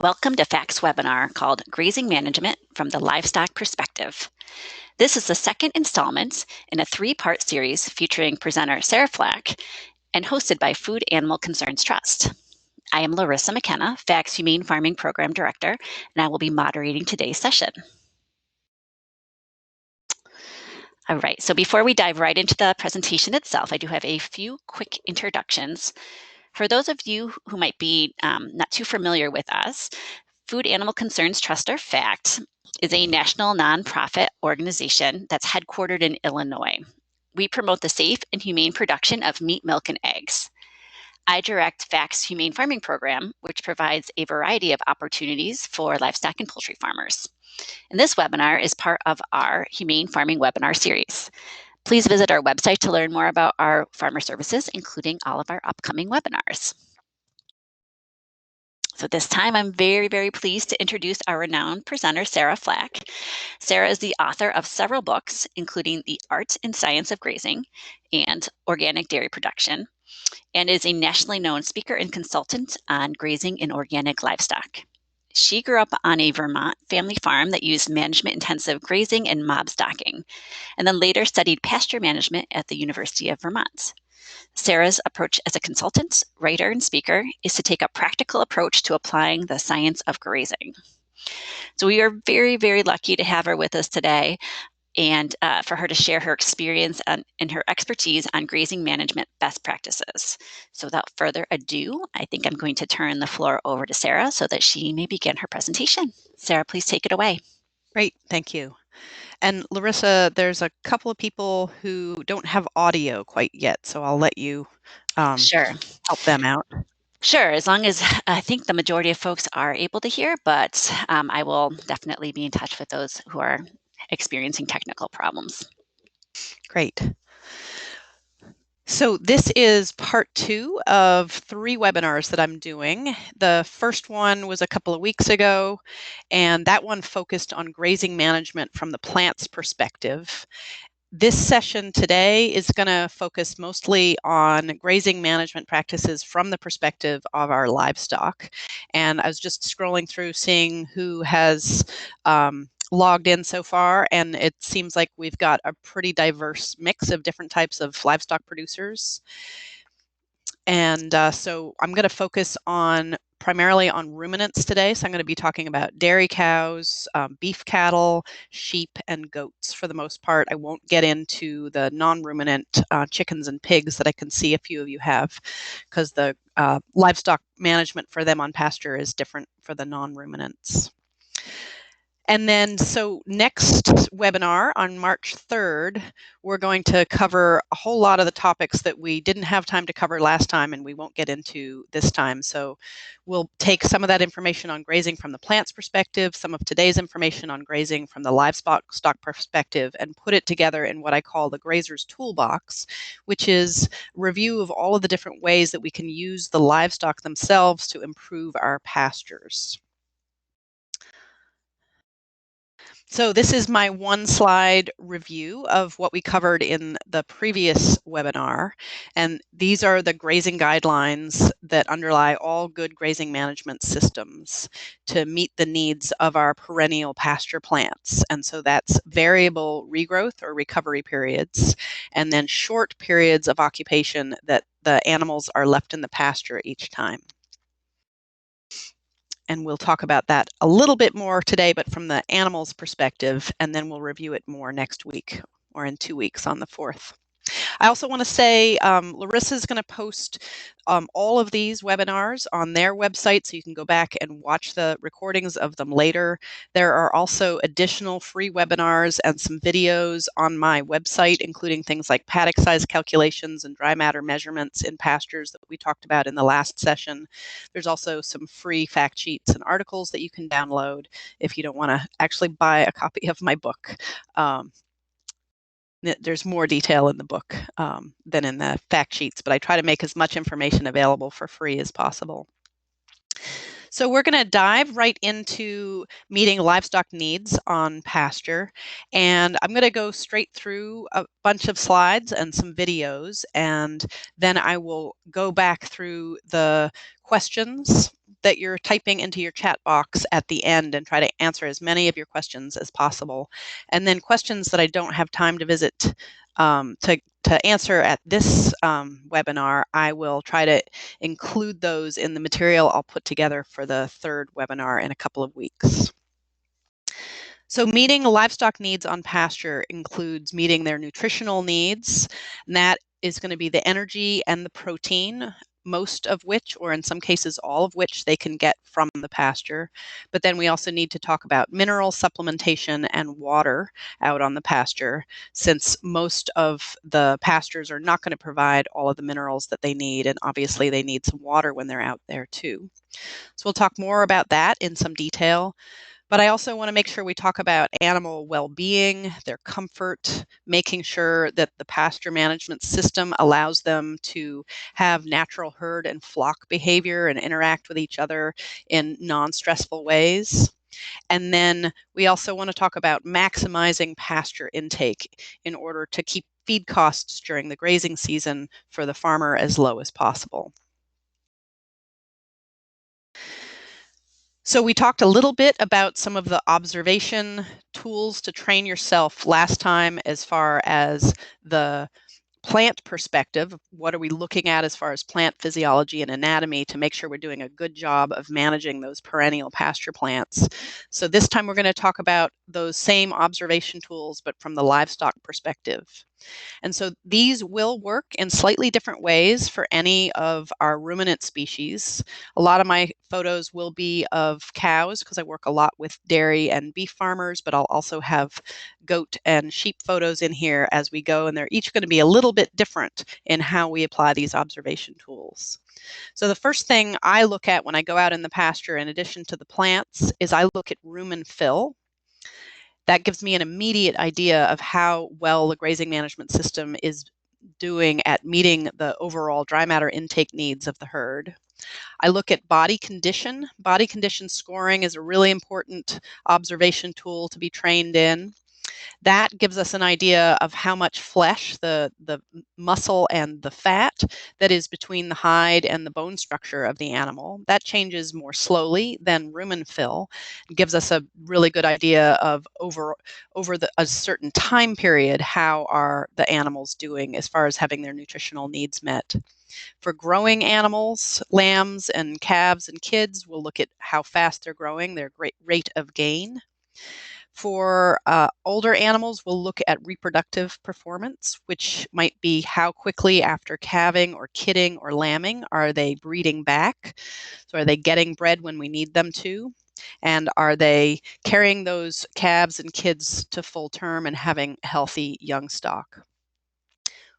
Welcome to FACT's webinar called Grazing Management from the Livestock Perspective. This is the second installment in a three-part series featuring presenter Sarah Flack and hosted by Food Animal Concerns Trust. I am Larissa McKenna, FACT's Humane Farming Program Director, and I will be moderating today's session. All right, so before we dive right into the presentation itself, I do have a few quick introductions. For those of you who might be not too familiar with us, Food Animal Concerns Trust, or FACT, is a national nonprofit organization that's headquartered in Illinois. We promote the safe and humane production of meat, milk, and eggs. I direct FACT's Humane Farming Program, which provides a variety of opportunities for livestock and poultry farmers. And this webinar is part of our Humane Farming webinar series. Please visit our website to learn more about our farmer services, including all of our upcoming webinars. So this time, I'm very, very pleased to introduce our renowned presenter, Sarah Flack. Sarah is the author of several books, including The Art and Science of Grazing and Organic Dairy Production, and is a nationally known speaker and consultant on grazing and organic livestock. She grew up on a Vermont family farm that used management-intensive grazing and mob stocking, and then later studied pasture management at the University of Vermont. Sarah's approach as a consultant, writer, and speaker is to take a practical approach to applying the science of grazing. So we are very, very lucky to have her with us today and for her to share her experience and her expertise on grazing management best practices. So without further ado, I think I'm going to turn the floor over to Sarah so that she may begin her presentation. Sarah, please take it away. Great, thank you. And Larissa, there's a couple of people who don't have audio quite yet, so I'll let you Sure. help them out. Sure, as long as I think the majority of folks are able to hear, but I will definitely be in touch with those who are experiencing technical problems. Great. So this is part 2 of 3 webinars that I'm doing. The first one was a couple of weeks ago, and that one focused on grazing management from the plant's perspective. This session today is going to focus mostly on grazing management practices from the perspective of our livestock. And I was just scrolling through seeing who has logged in so far, and it seems like we've got a pretty diverse mix of different types of livestock producers. And so I'm going to focus primarily on ruminants today. So I'm going to be talking about dairy cows, beef cattle, sheep, and goats for the most part. I won't get into the non-ruminant chickens and pigs that I can see a few of you have, because the livestock management for them on pasture is different for the non-ruminants. And then, so next webinar on March 3rd, we're going to cover a whole lot of the topics that we didn't have time to cover last time and we won't get into this time. So we'll take some of that information on grazing from the plant's perspective, some of today's information on grazing from the livestock perspective, and put it together in what I call the Grazer's Toolbox, which is a review of all of the different ways that we can use the livestock themselves to improve our pastures. So this is my one-slide review of what we covered in the previous webinar, and these are the grazing guidelines that underlie all good grazing management systems to meet the needs of our perennial pasture plants. And so that's variable regrowth or recovery periods, and then short periods of occupation that the animals are left in the pasture each time. And we'll talk about that a little bit more today, but from the animals' perspective, and then we'll review it more next week or in 2 weeks on the 4th. I also want to say Larissa is going to post all of these webinars on their website, so you can go back and watch the recordings of them later. There are also additional free webinars and some videos on my website, including things like paddock size calculations and dry matter measurements in pastures that we talked about in the last session. There's also some free fact sheets and articles that you can download if you don't want to actually buy a copy of my book. There's more detail in the book than in the fact sheets, but I try to make as much information available for free as possible. So we're going to dive right into meeting livestock needs on pasture, and I'm going to go straight through a bunch of slides and some videos, and then I will go back through the questions that you're typing into your chat box at the end and try to answer as many of your questions as possible. And then questions that I don't have time to visit to answer at this webinar, I will try to include those in the material I'll put together for the third webinar in a couple of weeks. So meeting livestock needs on pasture includes meeting their nutritional needs, and that is going to be the energy and the protein, most of which, or in some cases all of which, they can get from the pasture. But then we also need to talk about mineral supplementation and water out on the pasture, since most of the pastures are not going to provide all of the minerals that they need, and obviously they need some water when they're out there too. So we'll talk more about that in some detail. But I also want to make sure we talk about animal well-being, their comfort, making sure that the pasture management system allows them to have natural herd and flock behavior and interact with each other in non-stressful ways. And then we also want to talk about maximizing pasture intake in order to keep feed costs during the grazing season for the farmer as low as possible. So we talked a little bit about some of the observation tools to train yourself last time as far as the plant perspective. What are we looking at as far as plant physiology and anatomy to make sure we're doing a good job of managing those perennial pasture plants? So this time we're going to talk about those same observation tools, but from the livestock perspective. And so these will work in slightly different ways for any of our ruminant species. A lot of my photos will be of cows because I work a lot with dairy and beef farmers, but I'll also have goat and sheep photos in here as we go, and they're each going to be a little bit different in how we apply these observation tools. So the first thing I look at when I go out in the pasture, in addition to the plants, is I look at rumen fill. That gives me an immediate idea of how well the grazing management system is doing at meeting the overall dry matter intake needs of the herd. I look at body condition. Body condition scoring is a really important observation tool to be trained in. That gives us an idea of how much flesh, the muscle and the fat that is between the hide and the bone structure of the animal. That changes more slowly than rumen fill. It gives us a really good idea of over a certain time period, how are the animals doing as far as having their nutritional needs met. For growing animals, lambs and calves and kids, we'll look at how fast they're growing, their great rate of gain. For older animals, we'll look at reproductive performance, which might be how quickly after calving or kidding or lambing are they breeding back. So are they getting bred when we need them to? And are they carrying those calves and kids to full term and having healthy young stock?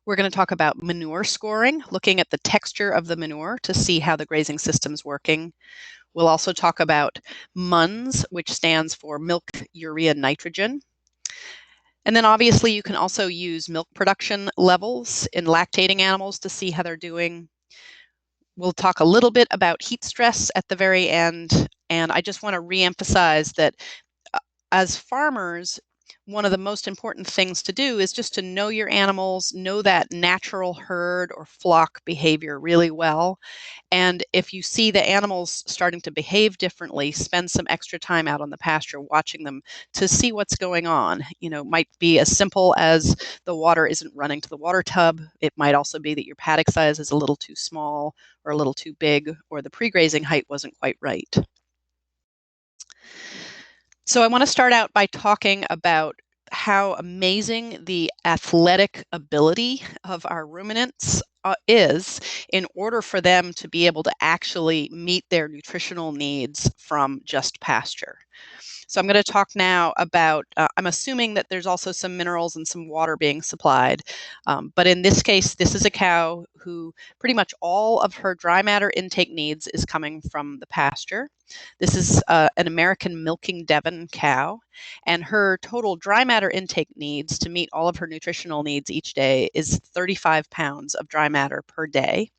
We're going to talk about manure scoring, looking at the texture of the manure to see how the grazing system's working. We'll also talk about MUNS, which stands for milk, urea, nitrogen. And then obviously you can also use milk production levels in lactating animals to see how they're doing. We'll talk a little bit about heat stress at the very end. And I just want to reemphasize that as farmers, one of the most important things to do is just to know your animals, know that natural herd or flock behavior really well. And if you see the animals starting to behave differently, spend some extra time out on the pasture watching them to see what's going on. You know, it might be as simple as the water isn't running to the water tub. It might also be that your paddock size is a little too small or a little too big, or the pre-grazing height wasn't quite right. So I want to start out by talking about how amazing the athletic ability of our ruminants is in order for them to be able to actually meet their nutritional needs from just pasture. So I'm going to talk now about, I'm assuming that there's also some minerals and some water being supplied. But in this case, this is a cow who pretty much all of her dry matter intake needs is coming from the pasture. This is an American milking Devon cow, and her total dry matter intake needs to meet all of her nutritional needs each day is 35 pounds of dry matter per day.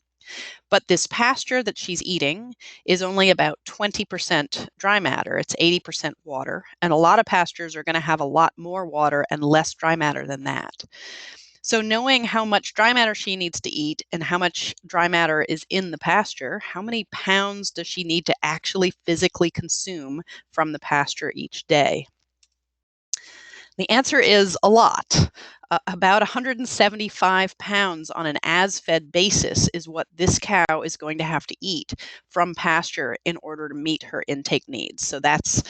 But this pasture that she's eating is only about 20% dry matter. It's 80% water. And a lot of pastures are going to have a lot more water and less dry matter than that. So knowing how much dry matter she needs to eat and how much dry matter is in the pasture, how many pounds does she need to actually physically consume from the pasture each day? The answer is a lot. About 175 pounds on an as-fed basis is what this cow is going to have to eat from pasture in order to meet her intake needs. So that's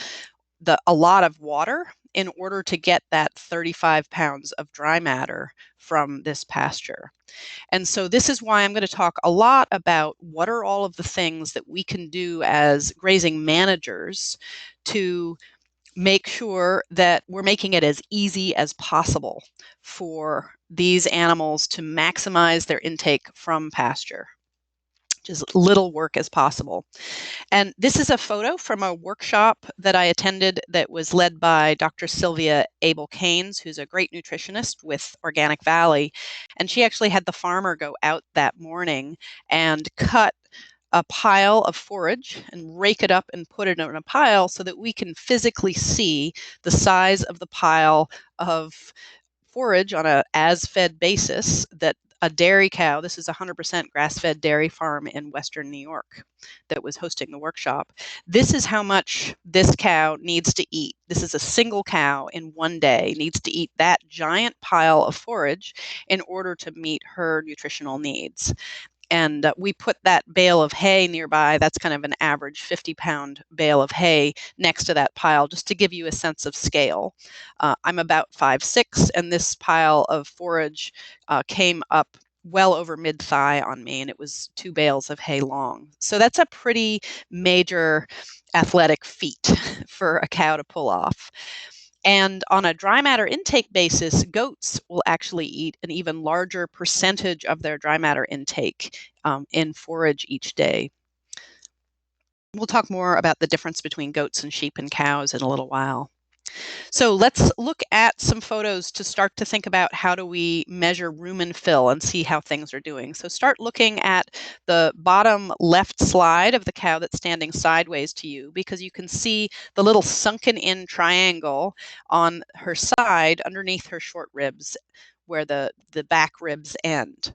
a lot of water in order to get that 35 pounds of dry matter from this pasture. And so this is why I'm going to talk a lot about what are all of the things that we can do as grazing managers to make sure that we're making it as easy as possible for these animals to maximize their intake from pasture. Just little work as possible. And this is a photo from a workshop that I attended that was led by Dr. Sylvia Abel-Keynes, who's a great nutritionist with Organic Valley. And she actually had the farmer go out that morning and cut a pile of forage and rake it up and put it in a pile so that we can physically see the size of the pile of forage on a as-fed basis that a dairy cow, this is a 100% grass-fed dairy farm in Western New York that was hosting the workshop. This is how much this cow needs to eat. This is a single cow in one day needs to eat that giant pile of forage in order to meet her nutritional needs. And we put that bale of hay nearby. That's kind of an average 50-pound bale of hay next to that pile, just to give you a sense of scale. I'm about 5'6", and this pile of forage came up well over mid-thigh on me, and it was 2 bales of hay long. So that's a pretty major athletic feat for a cow to pull off. And on a dry matter intake basis, goats will actually eat an even larger percentage of their dry matter intake in forage each day. We'll talk more about the difference between goats and sheep and cows in a little while. So let's look at some photos to start to think about how do we measure rumen fill and see how things are doing. So start looking at the bottom left slide of the cow that's standing sideways to you, because you can see the little sunken in triangle on her side underneath her short ribs where the back ribs end.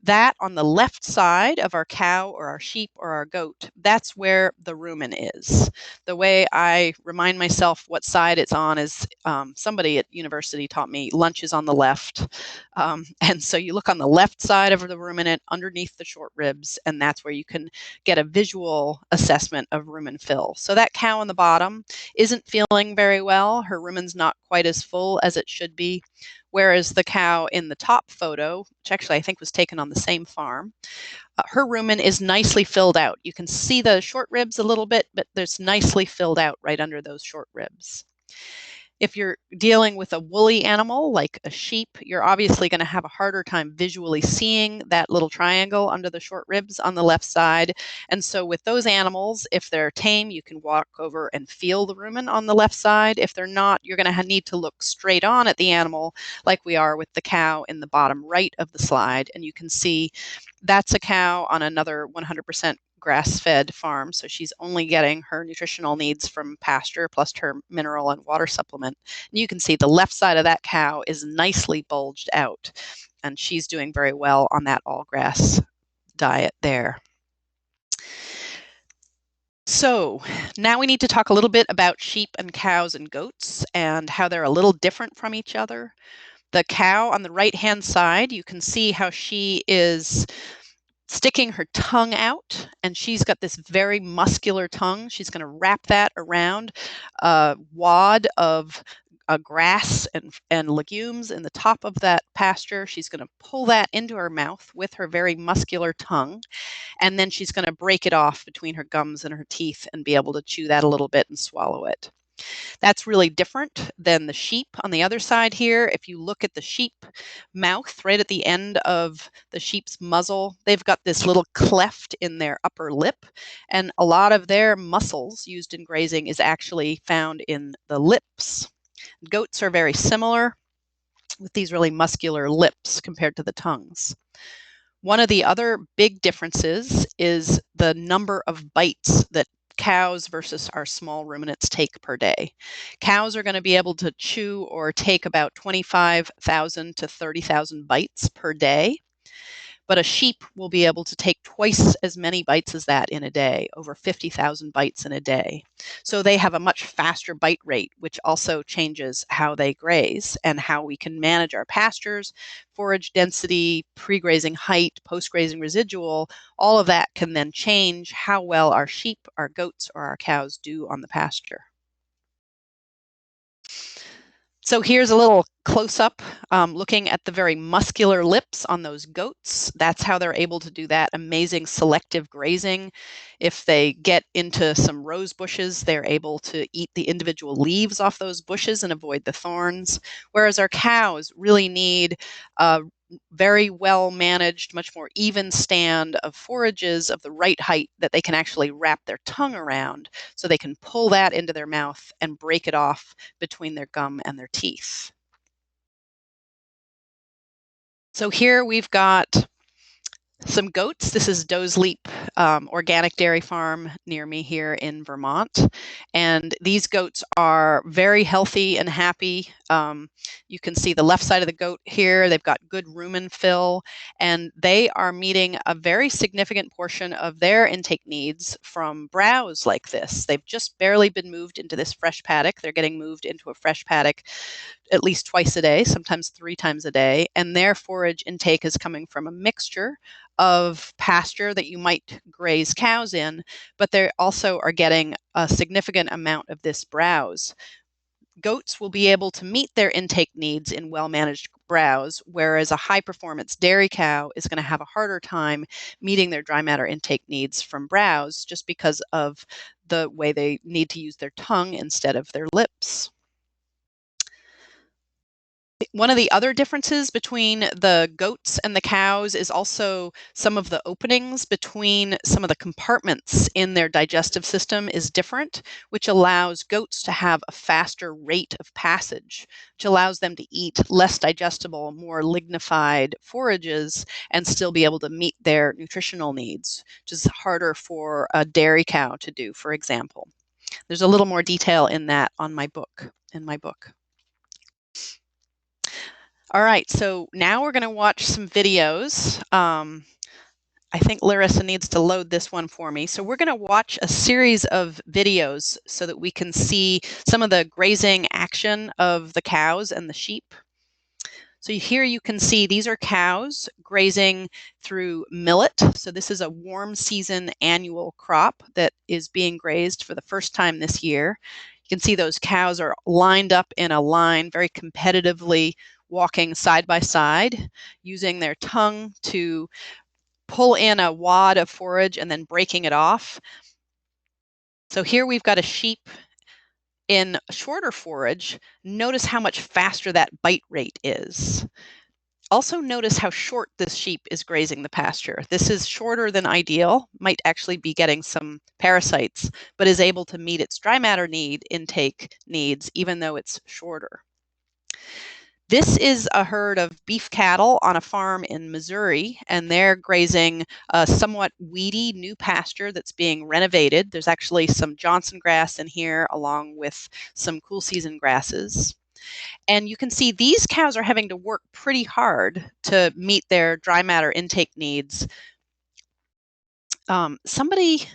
That on the left side of our cow or our sheep or our goat, that's where the rumen is. The way I remind myself what side it's on is somebody at university taught me lunch is on the left. And so you look on the left side of the ruminant underneath the short ribs, and that's where you can get a visual assessment of rumen fill. So that cow on the bottom isn't feeling very well. Her rumen's not quite as full as it should be. Whereas the cow in the top photo, which actually I think was taken on the same farm, her rumen is nicely filled out. You can see the short ribs a little bit, but there's nicely filled out right under those short ribs. If you're dealing with a woolly animal like a sheep, you're obviously going to have a harder time visually seeing that little triangle under the short ribs on the left side. And so with those animals, if they're tame, you can walk over and feel the rumen on the left side. If they're not, you're going to need to look straight on at the animal like we are with the cow in the bottom right of the slide. And you can see that's a cow on another 100% grass-fed farm, so she's only getting her nutritional needs from pasture plus her mineral and water supplement. And you can see the left side of that cow is nicely bulged out, and she's doing very well on that all-grass diet there. So now we need to talk a little bit about sheep and cows and goats and how they're a little different from each other. The cow on the right-hand side, you can see how she is sticking her tongue out, and she's got this very muscular tongue. She's going to wrap that around a wad of grass and legumes in the top of that pasture. She's going to pull that into her mouth with her very muscular tongue, and then she's going to break it off between her gums and her teeth and be able to chew that a little bit and swallow it. That's really different than the sheep on the other side here. If you look at the sheep mouth right at the end of the sheep's muzzle, they've got this little cleft in their upper lip, and a lot of their muscles used in grazing is actually found in the lips. Goats are very similar with these really muscular lips compared to the tongues. One of the other big differences is the number of bites that cows versus our small ruminants take per day. Cows are going to be able to chew or take about 25,000 to 30,000 bites per day. But a sheep will be able to take twice as many bites as that in a day, over 50,000 bites in a day. So they have a much faster bite rate, which also changes how they graze and how we can manage our pastures, forage density, pre-grazing height, post-grazing residual. All of that can then change how well our sheep, our goats, or our cows do on the pasture. So here's a little close-up looking at the very muscular lips on those goats. That's how they're able to do that amazing selective grazing. If they get into some rose bushes, they're able to eat the individual leaves off those bushes and avoid the thorns. Whereas our cows really need very well managed, much more even stand of forages of the right height that they can actually wrap their tongue around so they can pull that into their mouth and break it off between their gum and their teeth. So here we've got some goats. This is Doe's Leap Organic Dairy Farm near me here in Vermont. And these goats are very healthy and happy. You can see the left side of the goat here. They've got good rumen fill, and they are meeting a very significant portion of their intake needs from browse like this. They've just barely been moved into this fresh paddock. They're getting moved into a fresh paddock at least twice a day, sometimes 3 times a day, and their forage intake is coming from a mixture of pasture that you might graze cows in, but they also are getting a significant amount of this browse. Goats will be able to meet their intake needs in well-managed browse, whereas a high-performance dairy cow is going to have a harder time meeting their dry matter intake needs from browse just because of the way they need to use their tongue instead of their lips. One of the other differences between the goats and the cows is also some of the openings between some of the compartments in their digestive system is different, which allows goats to have a faster rate of passage, which allows them to eat less digestible, more lignified forages and still be able to meet their nutritional needs, which is harder for a dairy cow to do, for example. There's a little more detail in that on my book, in my book. All right, so now we're going to watch some videos. I think Larissa needs to load this one for me. So we're going to watch a series of videos so that we can see some of the grazing action of the cows and the sheep. So here you can see these are cows grazing through millet. So this is a warm season annual crop that is being grazed for the first time this year. You can see those cows are lined up in a line very competitively, walking side by side, using their tongue to pull in a wad of forage and then breaking it off. So here we've got a sheep in shorter forage. Notice how much faster that bite rate is. Also notice how short this sheep is grazing the pasture. This is shorter than ideal, might actually be getting some parasites, but is able to meet its dry matter intake needs, even though it's shorter. This is a herd of beef cattle on a farm in Missouri, and they're grazing a somewhat weedy new pasture that's being renovated. There's actually some Johnson grass in here, along with some cool season grasses. And you can see these cows are having to work pretty hard to meet their dry matter intake needs. Somebody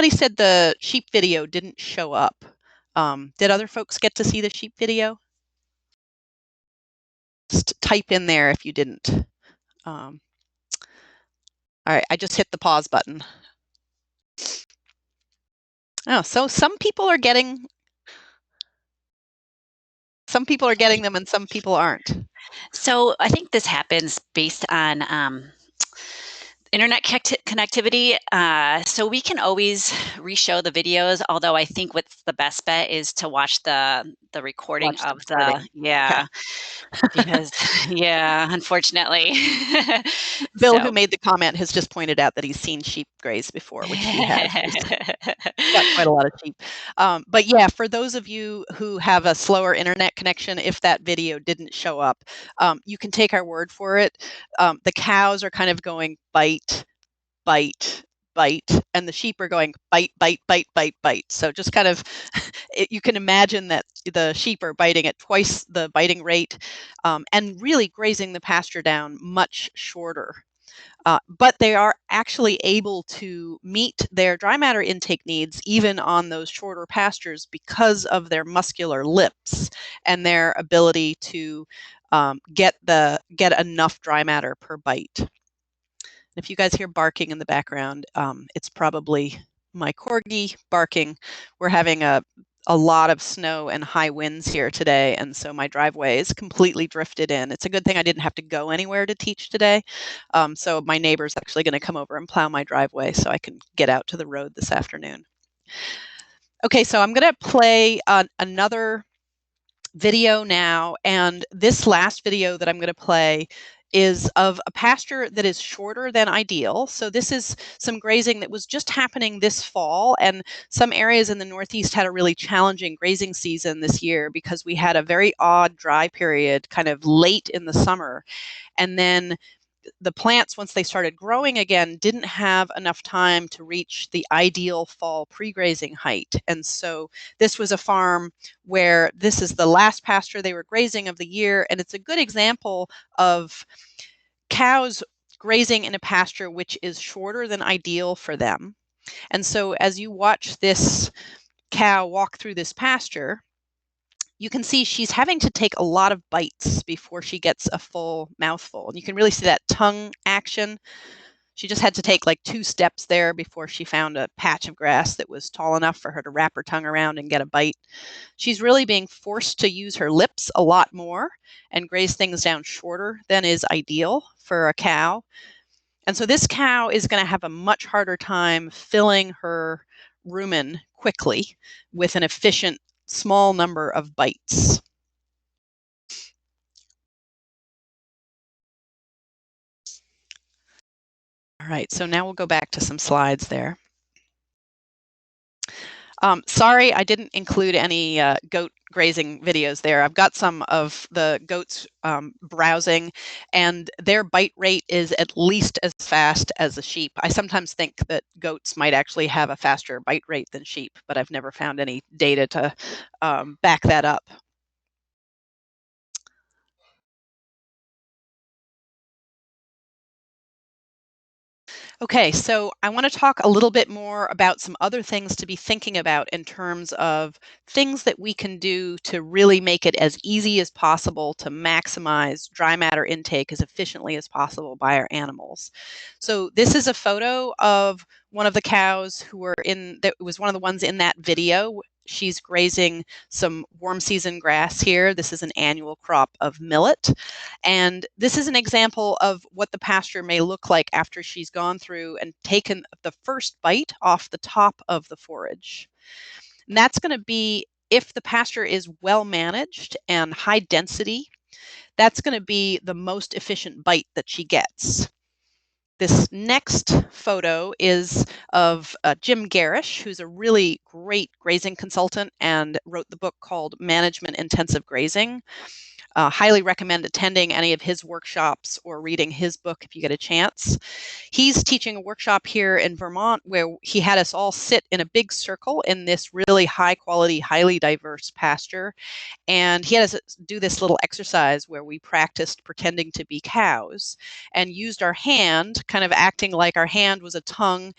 said the sheep video didn't show up. Did other folks get to see the sheep video? Just type in there if you didn't. All right, I just hit the pause button. Oh, so some people are getting them and some people aren't. So I think this happens based on internet connectivity. So we can always re-show the videos, although I think what's the best bet is to watch the recording of the Okay. because unfortunately. Bill, So. who made the comment, has just pointed out that he's seen sheep graze before, which he has. He's got quite a lot of sheep. But yeah, for those of you who have a slower internet connection, if that video didn't show up, you can take our word for it. The cows are kind of going bite, bite, bite, and the sheep are going bite, bite, bite, bite, bite. So just kind of, you can imagine that the sheep are biting at twice the biting rate, and really grazing the pasture down much shorter. But they are actually able to meet their dry matter intake needs even on those shorter pastures because of their muscular lips and their ability to get enough dry matter per bite. If you guys hear barking in the background, it's probably my corgi barking. We're having a lot of snow and high winds here today, and so my driveway is completely drifted in. It's a good thing I didn't have to go anywhere to teach today. So my neighbor's actually going to come over and plow my driveway so I can get out to the road this afternoon. Okay, so I'm going to play another video now, and this last video that I'm going to play is of a pasture that is shorter than ideal. So this is some grazing that was just happening this fall, and some areas in the Northeast had a really challenging grazing season this year because we had a very odd dry period kind of late in the summer, and then the plants, once they started growing again, didn't have enough time to reach the ideal fall pre-grazing height. And so this was a farm where this is the last pasture they were grazing of the year, and it's a good example of cows grazing in a pasture which is shorter than ideal for them. And so as you watch this cow walk through this pasture, you can see she's having to take a lot of bites before she gets a full mouthful. And you can really see that tongue action. She just had to take like 2 steps there before she found a patch of grass that was tall enough for her to wrap her tongue around and get a bite. She's really being forced to use her lips a lot more and graze things down shorter than is ideal for a cow. And so this cow is going to have a much harder time filling her rumen quickly with an efficient small number of bites. All right, so now we'll go back to some slides there. Sorry, I didn't include any goat grazing videos there. I've got some of the goats browsing, and their bite rate is at least as fast as the sheep. I sometimes think that goats might actually have a faster bite rate than sheep, but I've never found any data to back that up. Okay, so I want to talk a little bit more about some other things to be thinking about in terms of things that we can do to really make it as easy as possible to maximize dry matter intake as efficiently as possible by our animals. So this is a photo of one of the cows who were that was one of the ones in that video. She's grazing some warm season grass here. This is an annual crop of millet. And this is an example of what the pasture may look like after she's gone through and taken the first bite off the top of the forage. And that's going to be, if the pasture is well managed and high density, that's going to be the most efficient bite that she gets. This next photo is of Jim Gerrish, who's a really great grazing consultant and wrote the book called Management Intensive Grazing. Highly recommend attending any of his workshops or reading his book if you get a chance. He's teaching a workshop here in Vermont where he had us all sit in a big circle in this really high quality, highly diverse pasture. And he had us do this little exercise where we practiced pretending to be cows and used our hand, kind of acting like our hand was a tongue,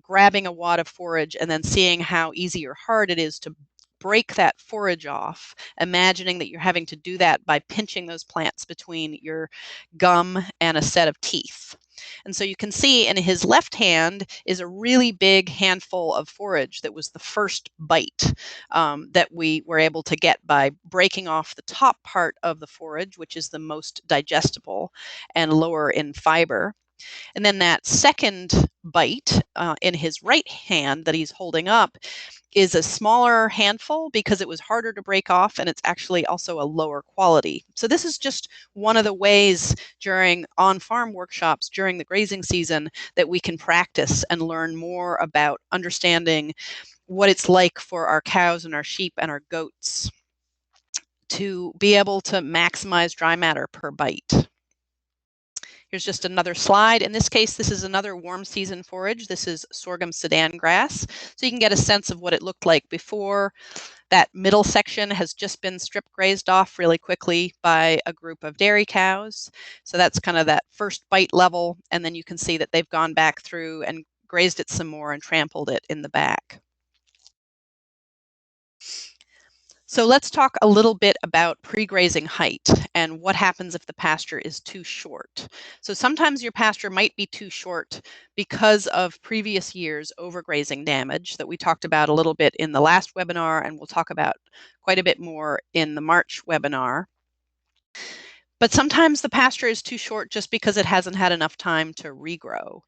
grabbing a wad of forage and then seeing how easy or hard it is to break that forage off, imagining that you're having to do that by pinching those plants between your gum and a set of teeth. And so you can see in his left hand is a really big handful of forage that was the first bite that we were able to get by breaking off the top part of the forage, which is the most digestible and lower in fiber. And then that second bite in his right hand that he's holding up is a smaller handful because it was harder to break off, and it's actually also a lower quality. So this is just one of the ways during on-farm workshops during the grazing season that we can practice and learn more about understanding what it's like for our cows and our sheep and our goats to be able to maximize dry matter per bite. Here's just another slide. In this case, this is another warm season forage. This is sorghum Sudan grass. So you can get a sense of what it looked like before. That middle section has just been strip grazed off really quickly by a group of dairy cows. So that's kind of that first bite level. And then you can see that they've gone back through and grazed it some more and trampled it in the back. So let's talk a little bit about pre-grazing height and what happens if the pasture is too short. So sometimes your pasture might be too short because of previous years' overgrazing damage that we talked about a little bit in the last webinar, and we'll talk about quite a bit more in the March webinar. But sometimes the pasture is too short just because it hasn't had enough time to regrow.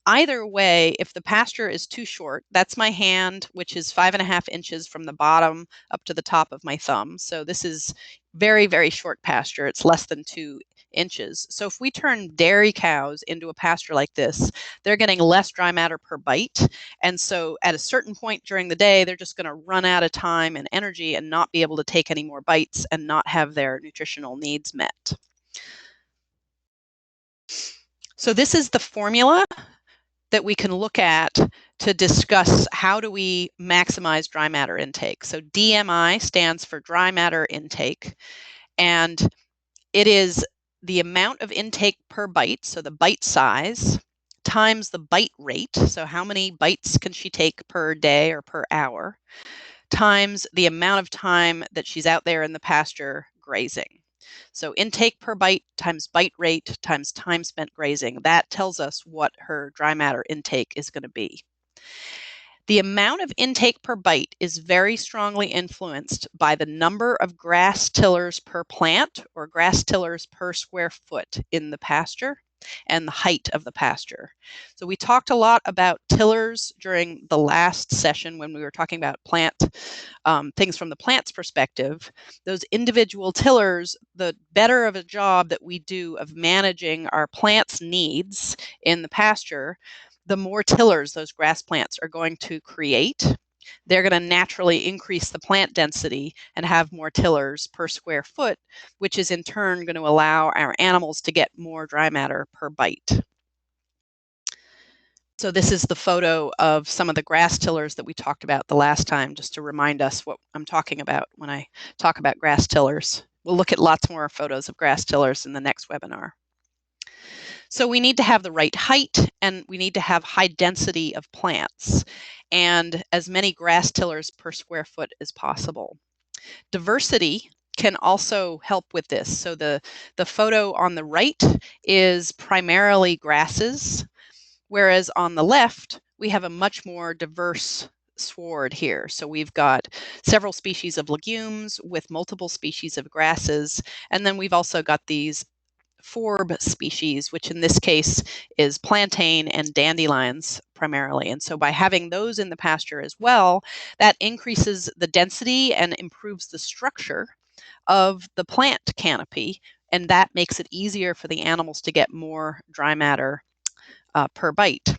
Either way, if the pasture is too short, that's my hand, which is 5.5 inches from the bottom up to the top of my thumb. So this is very, very short pasture. It's less than 2 inches. So if we turn dairy cows into a pasture like this, they're getting less dry matter per bite. And so at a certain point during the day, they're just going to run out of time and energy and not be able to take any more bites and not have their nutritional needs met. So this is the formula that we can look at to discuss how do we maximize dry matter intake. So DMI stands for dry matter intake, and it is the amount of intake per bite, so the bite size, times the bite rate, so how many bites can she take per day or per hour, times the amount of time that she's out there in the pasture grazing. So intake per bite times bite rate times time spent grazing, that tells us what her dry matter intake is going to be. The amount of intake per bite is very strongly influenced by the number of grass tillers per plant or grass tillers per square foot in the pasture and the height of the pasture. So we talked a lot about tillers during the last session when we were talking about plant things from the plant's perspective. Those individual tillers, the better of a job that we do of managing our plants' needs in the pasture, the more tillers those grass plants are going to create. They're going to naturally increase the plant density and have more tillers per square foot, which is in turn going to allow our animals to get more dry matter per bite. So this is the photo of some of the grass tillers that we talked about the last time, just to remind us what I'm talking about when I talk about grass tillers. We'll look at lots more photos of grass tillers in the next webinar. So we need to have the right height and we need to have high density of plants and as many grass tillers per square foot as possible. Diversity can also help with this. So the photo on the right is primarily grasses, whereas on the left, we have a much more diverse sward here. So we've got several species of legumes with multiple species of grasses, and then we've also got these forb species, which in this case is plantain and dandelions primarily. And so by having those in the pasture as well, that increases the density and improves the structure of the plant canopy, and that makes it easier for the animals to get more dry matter per bite.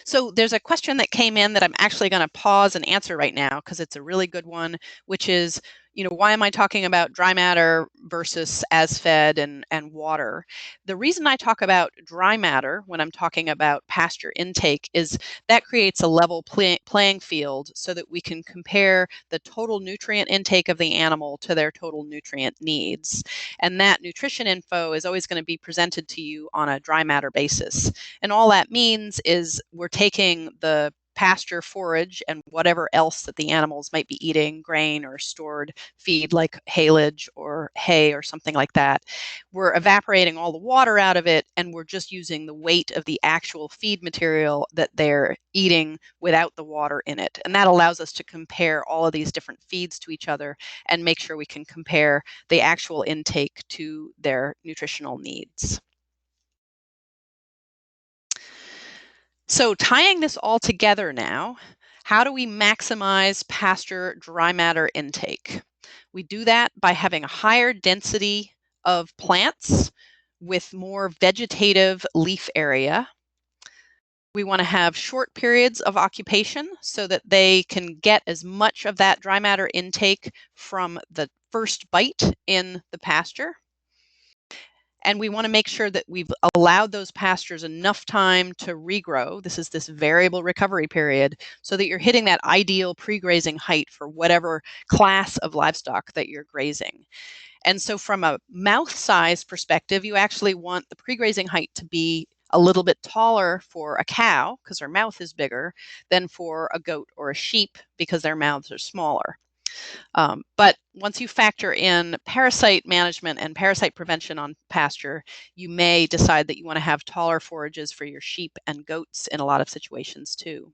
So there's a question that came in that I'm actually going to pause and answer right now because it's a really good one, which is, why am I talking about dry matter versus as fed and water? The reason I talk about dry matter when I'm talking about pasture intake is that creates a level playing field so that we can compare the total nutrient intake of the animal to their total nutrient needs. And that nutrition info is always going to be presented to you on a dry matter basis. And all that means is we're taking the pasture forage and whatever else that the animals might be eating, grain or stored feed like haylage or hay or something like that. We're evaporating all the water out of it and we're just using the weight of the actual feed material that they're eating without the water in it. And that allows us to compare all of these different feeds to each other and make sure we can compare the actual intake to their nutritional needs. So tying this all together now, how do we maximize pasture dry matter intake? We do that by having a higher density of plants with more vegetative leaf area. We want to have short periods of occupation so that they can get as much of that dry matter intake from the first bite in the pasture. And we want to make sure that we've allowed those pastures enough time to regrow. This is this variable recovery period, so that you're hitting that ideal pre-grazing height for whatever class of livestock that you're grazing. And so from a mouth size perspective, you actually want the pre-grazing height to be a little bit taller for a cow because their mouth is bigger than for a goat or a sheep because their mouths are smaller. But once you factor in parasite management and parasite prevention on pasture, you may decide that you want to have taller forages for your sheep and goats in a lot of situations too.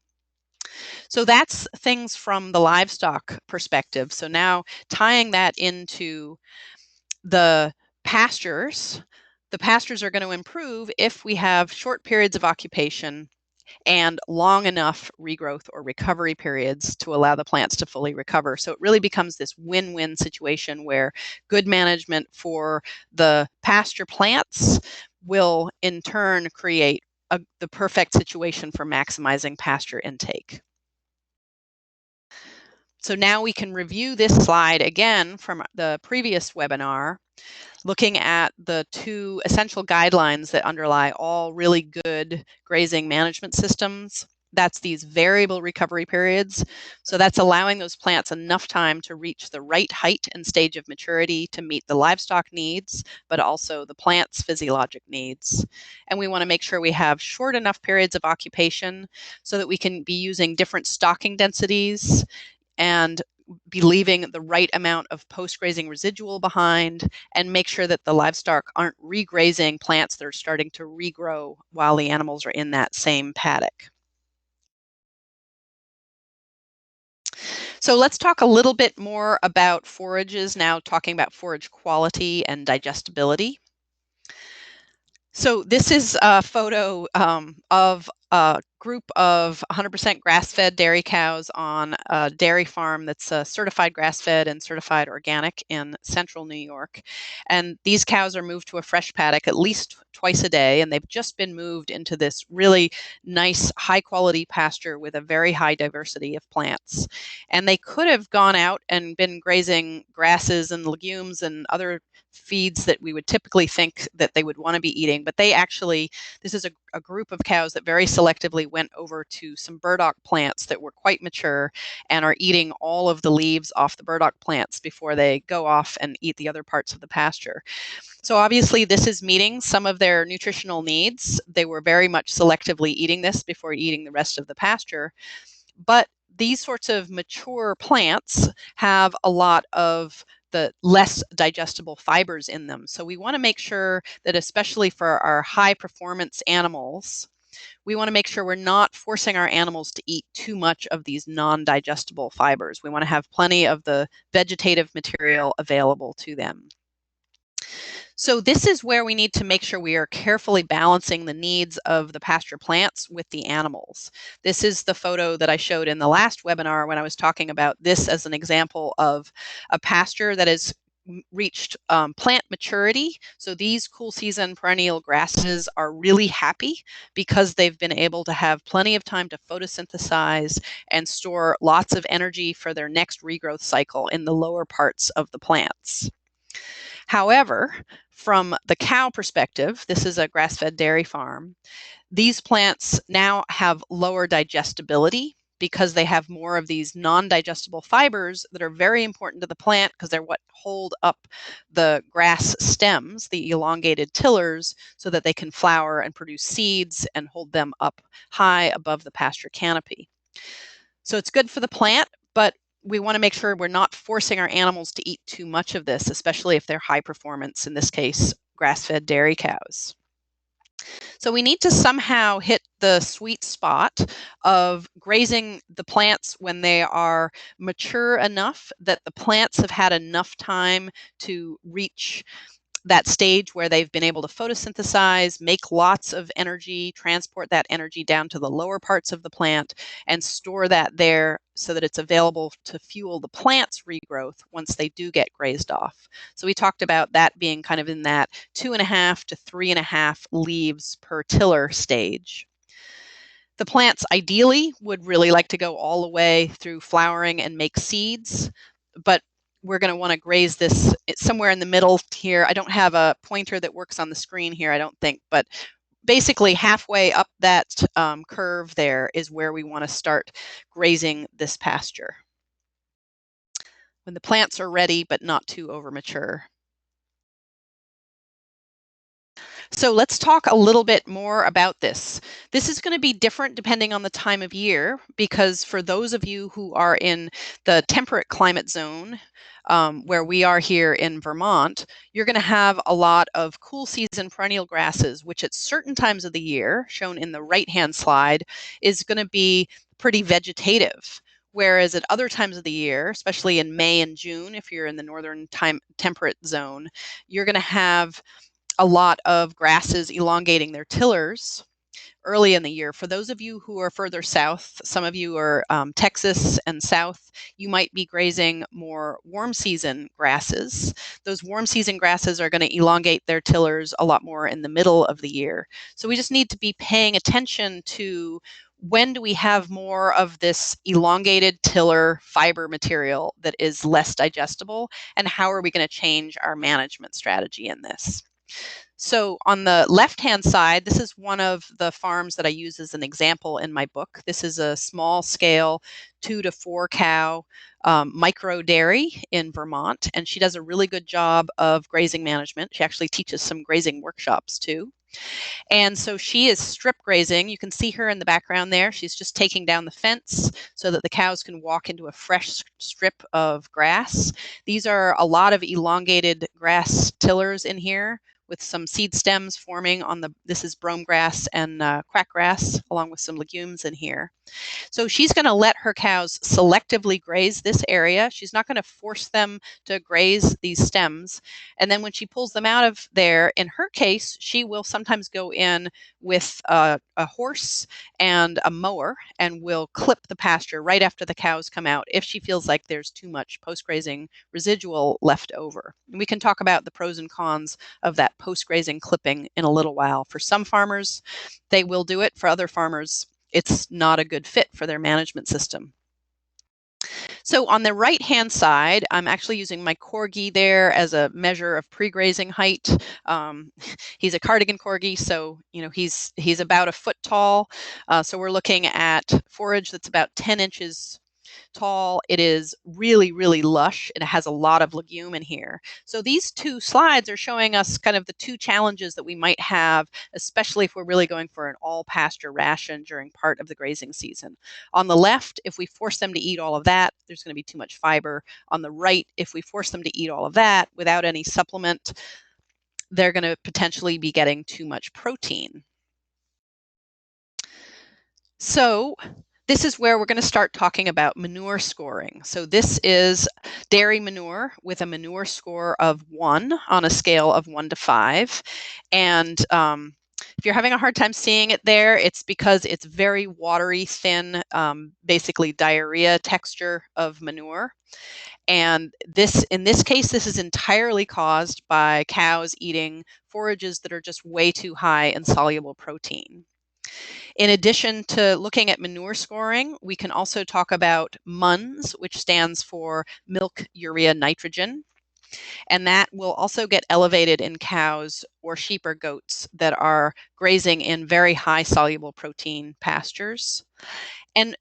So that's things from the livestock perspective. So now tying that into the pastures are going to improve if we have short periods of occupation and long enough regrowth or recovery periods to allow the plants to fully recover. So it really becomes this win-win situation where good management for the pasture plants will in turn create the perfect situation for maximizing pasture intake. So now we can review this slide again from the previous webinar, looking at the two essential guidelines that underlie all really good grazing management systems. That's these variable recovery periods. So that's allowing those plants enough time to reach the right height and stage of maturity to meet the livestock needs, but also the plant's physiologic needs. And we want to make sure we have short enough periods of occupation so that we can be using different stocking densities and be leaving the right amount of post-grazing residual behind, and make sure that the livestock aren't regrazing plants that are starting to regrow while the animals are in that same paddock. So let's talk a little bit more about forages now, talking about forage quality and digestibility. So this is a photo of a group of 100% grass-fed dairy cows on a dairy farm that's certified grass-fed and certified organic in central New York. And these cows are moved to a fresh paddock at least twice a day, and they've just been moved into this really nice, high-quality pasture with a very high diversity of plants. And they could have gone out and been grazing grasses and legumes and other feeds that we would typically think that they would want to be eating, but they actually, this is a group of cows that very selectively went over to some burdock plants that were quite mature and are eating all of the leaves off the burdock plants before they go off and eat the other parts of the pasture. So obviously this is meeting some of their nutritional needs. They were very much selectively eating this before eating the rest of the pasture. But these sorts of mature plants have a lot of the less digestible fibers in them. So we want to make sure that, especially for our high performance animals, we want to make sure we're not forcing our animals to eat too much of these non-digestible fibers. We want to have plenty of the vegetative material available to them. So this is where we need to make sure we are carefully balancing the needs of the pasture plants with the animals. This is the photo that I showed in the last webinar when I was talking about this as an example of a pasture that has reached plant maturity. So these cool season perennial grasses are really happy because they've been able to have plenty of time to photosynthesize and store lots of energy for their next regrowth cycle in the lower parts of the plants. However, from the cow perspective, this is a grass-fed dairy farm, these plants now have lower digestibility because they have more of these non-digestible fibers that are very important to the plant because they're what hold up the grass stems, the elongated tillers, so that they can flower and produce seeds and hold them up high above the pasture canopy. So it's good for the plant, but we want to make sure we're not forcing our animals to eat too much of this, especially if they're high performance, in this case, grass-fed dairy cows. So we need to somehow hit the sweet spot of grazing the plants when they are mature enough that the plants have had enough time to reach that stage where they've been able to photosynthesize, make lots of energy, transport that energy down to the lower parts of the plant, and store that there so that it's available to fuel the plant's regrowth once they do get grazed off. So we talked about that being kind of in that 2.5 to 3.5 leaves per tiller stage. The plants ideally would really like to go all the way through flowering and make seeds, but we're going to want to graze this somewhere in the middle here. I don't have a pointer that works on the screen here, I don't think, but basically halfway up that curve there is where we want to start grazing this pasture, when the plants are ready but not too overmature. So let's talk a little bit more about this. This is going to be different depending on the time of year, because for those of you who are in the temperate climate zone, where we are here in Vermont, you're going to have a lot of cool season perennial grasses, which at certain times of the year, shown in the right-hand slide, is going to be pretty vegetative. Whereas at other times of the year, especially in May and June, if you're in the northern temperate zone, you're going to have a lot of grasses elongating their tillers early in the year. For those of you who are further south, some of you are Texas and south, you might be grazing more warm season grasses. Those warm season grasses are going to elongate their tillers a lot more in the middle of the year. So we just need to be paying attention to when do we have more of this elongated tiller fiber material that is less digestible, and how are we going to change our management strategy in this. So on the left-hand side, this is one of the farms that I use as an example in my book. This is a small scale 2 to 4 cow micro dairy in Vermont, and she does a really good job of grazing management. She actually teaches some grazing workshops too. And so she is strip grazing. You can see her in the background there. She's just taking down the fence so that the cows can walk into a fresh strip of grass. These are a lot of elongated grass tillers in here, with some seed stems forming on this is brome grass and quackgrass, along with some legumes in here. So she's going to let her cows selectively graze this area. She's not going to force them to graze these stems. And then when she pulls them out of there, in her case, she will sometimes go in with a horse and a mower and will clip the pasture right after the cows come out if she feels like there's too much post-grazing residual left over. And we can talk about the pros and cons of that post-grazing clipping in a little while. For some farmers, they will do it. For other farmers, it's not a good fit for their management system. So on the right-hand side, I'm actually using my corgi there as a measure of pre-grazing height. He's a cardigan corgi, so he's about a foot tall. So we're looking at forage that's about 10 inches tall. It is really, really lush. It has a lot of legume in here. So these two slides are showing us kind of the two challenges that we might have, especially if we're really going for an all pasture ration during part of the grazing season. On the left, if we force them to eat all of that, there's going to be too much fiber. On the right, if we force them to eat all of that without any supplement, they're going to potentially be getting too much protein. So this is where we're going to start talking about manure scoring. So this is dairy manure with a manure score of 1 on a scale of 1 to 5. And if you're having a hard time seeing it there, it's because it's very watery, thin, basically diarrhea texture of manure. And in this case, this is entirely caused by cows eating forages that are just way too high in soluble protein. In addition to looking at manure scoring, we can also talk about MUNS, which stands for milk urea nitrogen. And that will also get elevated in cows or sheep or goats that are grazing in very high soluble protein pastures. And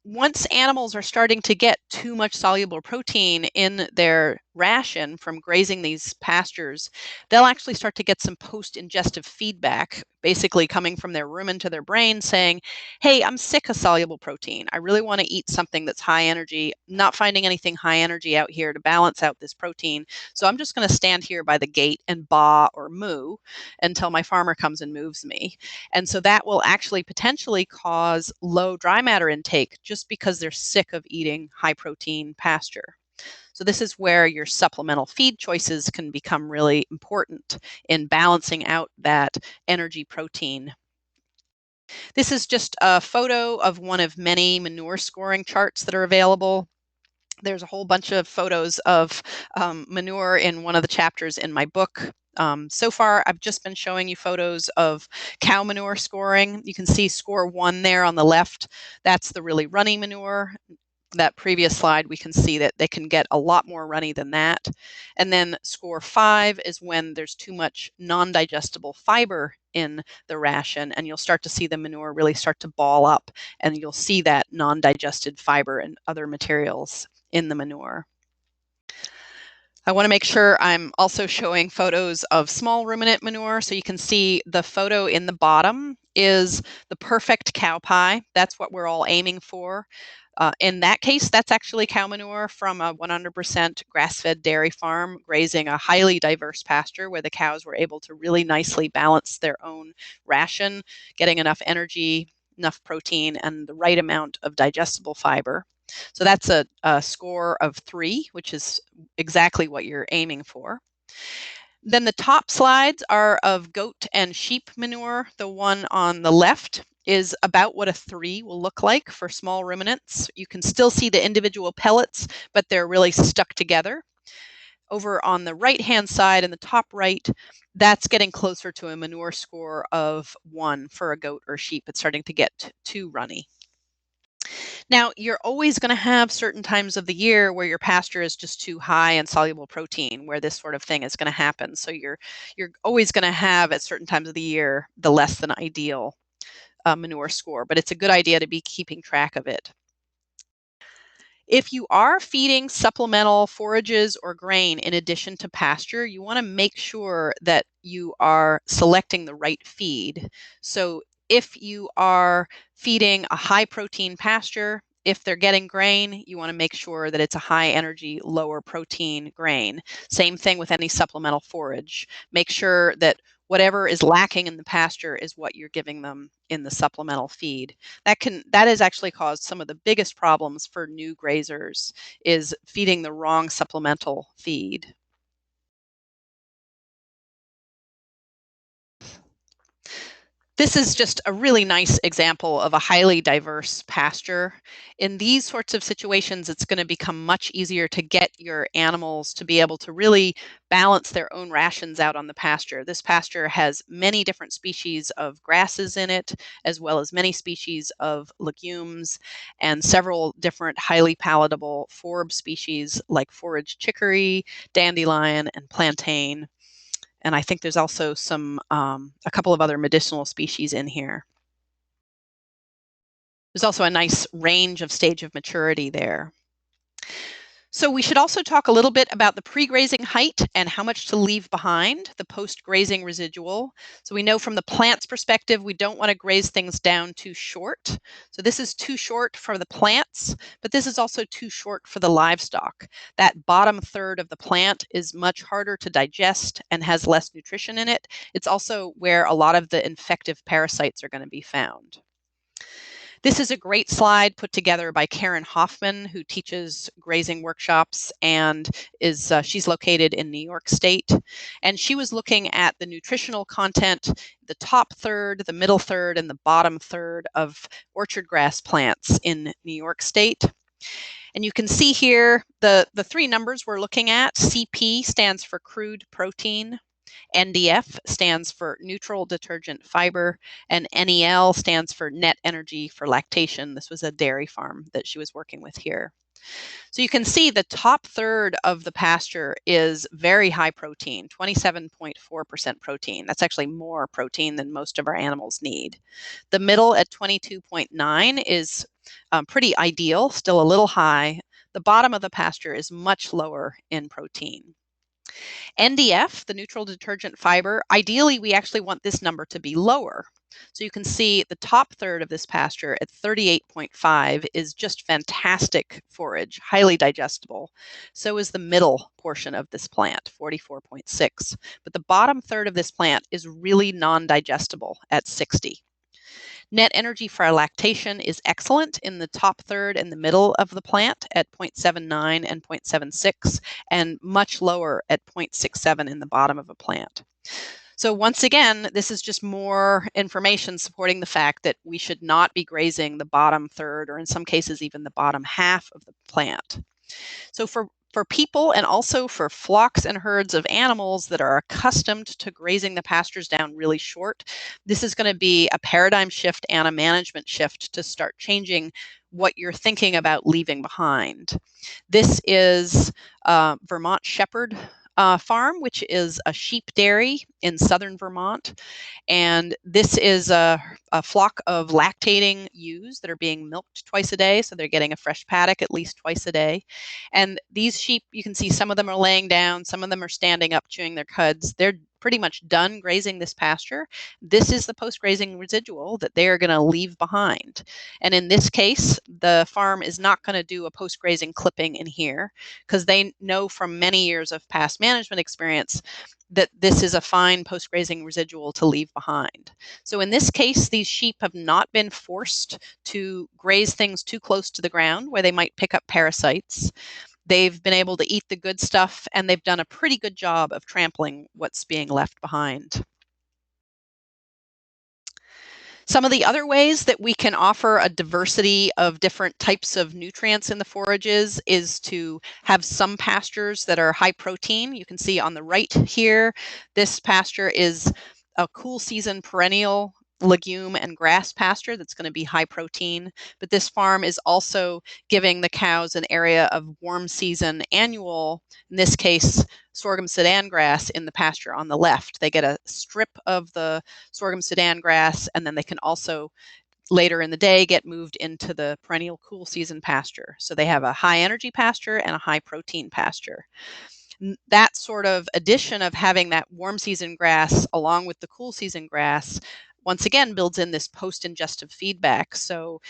once animals are starting to get too much soluble protein in their ration from grazing these pastures, they'll actually start to get some post-ingestive feedback, basically coming from their rumen to their brain saying, hey, I'm sick of soluble protein. I really want to eat something that's high energy. Not finding anything high energy out here to balance out this protein. So I'm just going to stand here by the gate and baa or moo until my farmer comes and moves me. And so that will actually potentially cause low dry matter intake just because they're sick of eating high protein pasture. So this is where your supplemental feed choices can become really important in balancing out that energy protein. This is just a photo of one of many manure scoring charts that are available. There's a whole bunch of photos of manure in one of the chapters in my book. So far, I've just been showing you photos of cow manure scoring. You can see score 1 there on the left. That's the really runny manure. that previous slide, we can see that they can get a lot more runny than that. And then score 5 is when there's too much non-digestible fiber in the ration, and you'll start to see the manure really start to ball up, and you'll see that non-digested fiber and other materials in the manure. I want to make sure I'm also showing photos of small ruminant manure. So you can see the photo in the bottom is the perfect cow pie. That's what we're all aiming for. In that case, that's actually cow manure from a 100% grass-fed dairy farm grazing a highly diverse pasture where the cows were able to really nicely balance their own ration, getting enough energy, enough protein, and the right amount of digestible fiber. So that's a score of 3, which is exactly what you're aiming for. Then the top slides are of goat and sheep manure. The one on the left is about what a 3 will look like for small ruminants. You can still see the individual pellets, but they're really stuck together. Over on the right-hand side in the top right, that's getting closer to a manure score of 1 for a goat or sheep. It's starting to get too runny. Now, you're always going to have certain times of the year where your pasture is just too high in soluble protein, where this sort of thing is going to happen. So you're always going to have at certain times of the year the less than ideal manure score, but it's a good idea to be keeping track of it. If you are feeding supplemental forages or grain in addition to pasture, you want to make sure that you are selecting the right feed. So if you are feeding a high protein pasture, if they're getting grain, you want to make sure that it's a high energy, lower protein grain. Same thing with any supplemental forage. Make sure that whatever is lacking in the pasture is what you're giving them in the supplemental feed. That has actually caused some of the biggest problems for new grazers is feeding the wrong supplemental feed. This is just a really nice example of a highly diverse pasture. In these sorts of situations, it's going to become much easier to get your animals to be able to really balance their own rations out on the pasture. This pasture has many different species of grasses in it, as well as many species of legumes and several different highly palatable forb species like forage chicory, dandelion, and plantain. And I think there's also a couple of other medicinal species in here. There's also a nice range of stage of maturity there. So we should also talk a little bit about the pre-grazing height and how much to leave behind, the post-grazing residual. So we know from the plant's perspective, we don't want to graze things down too short. So this is too short for the plants, but this is also too short for the livestock. That bottom third of the plant is much harder to digest and has less nutrition in it. It's also where a lot of the infective parasites are going to be found. This is a great slide put together by Karen Hoffman, who teaches grazing workshops and she's located in New York State. And she was looking at the nutritional content, the top third, the middle third, and the bottom third of orchard grass plants in New York State. And you can see here the 3 numbers we're looking at. CP stands for crude protein. NDF stands for neutral detergent fiber, and NEL stands for net energy for lactation. This was a dairy farm that she was working with here. So you can see the top third of the pasture is very high protein, 27.4% protein. That's actually more protein than most of our animals need. The middle at 22.9 is pretty ideal, still a little high. The bottom of the pasture is much lower in protein. NDF, the neutral detergent fiber, ideally we actually want this number to be lower. So you can see the top third of this pasture at 38.5 is just fantastic forage, highly digestible. So is the middle portion of this plant, 44.6. But the bottom third of this plant is really non-digestible at 60. Net energy for lactation is excellent in the top third and the middle of the plant at 0.79 and 0.76, and much lower at 0.67 in the bottom of a plant. So once again, this is just more information supporting the fact that we should not be grazing the bottom third, or in some cases even the bottom half of the plant. So for people and also for flocks and herds of animals that are accustomed to grazing the pastures down really short, this is going to be a paradigm shift and a management shift to start changing what you're thinking about leaving behind. This is Vermont Shepherd Farm, which is a sheep dairy in southern Vermont. And this is a flock of lactating ewes that are being milked twice a day. So they're getting a fresh paddock at least twice a day. And these sheep, you can see some of them are laying down, some of them are standing up, chewing their cuds. They're pretty much done grazing this pasture. This is the post-grazing residual that they are going to leave behind. And in this case, the farm is not going to do a post-grazing clipping in here because they know from many years of past management experience that this is a fine post-grazing residual to leave behind. So in this case, these sheep have not been forced to graze things too close to the ground where they might pick up parasites. They've been able to eat the good stuff, and they've done a pretty good job of trampling what's being left behind. Some of the other ways that we can offer a diversity of different types of nutrients in the forages is to have some pastures that are high protein. You can see on the right here, this pasture is a cool season perennial legume and grass pasture that's going to be high protein. But this farm is also giving the cows an area of warm season annual, in this case, sorghum sudan grass in the pasture on the left. They get a strip of the sorghum sudan grass, and then they can also later in the day get moved into the perennial cool season pasture. So they have a high energy pasture and a high protein pasture. That sort of addition of having that warm season grass along with the cool season grass once again builds in this post-ingestive feedback. So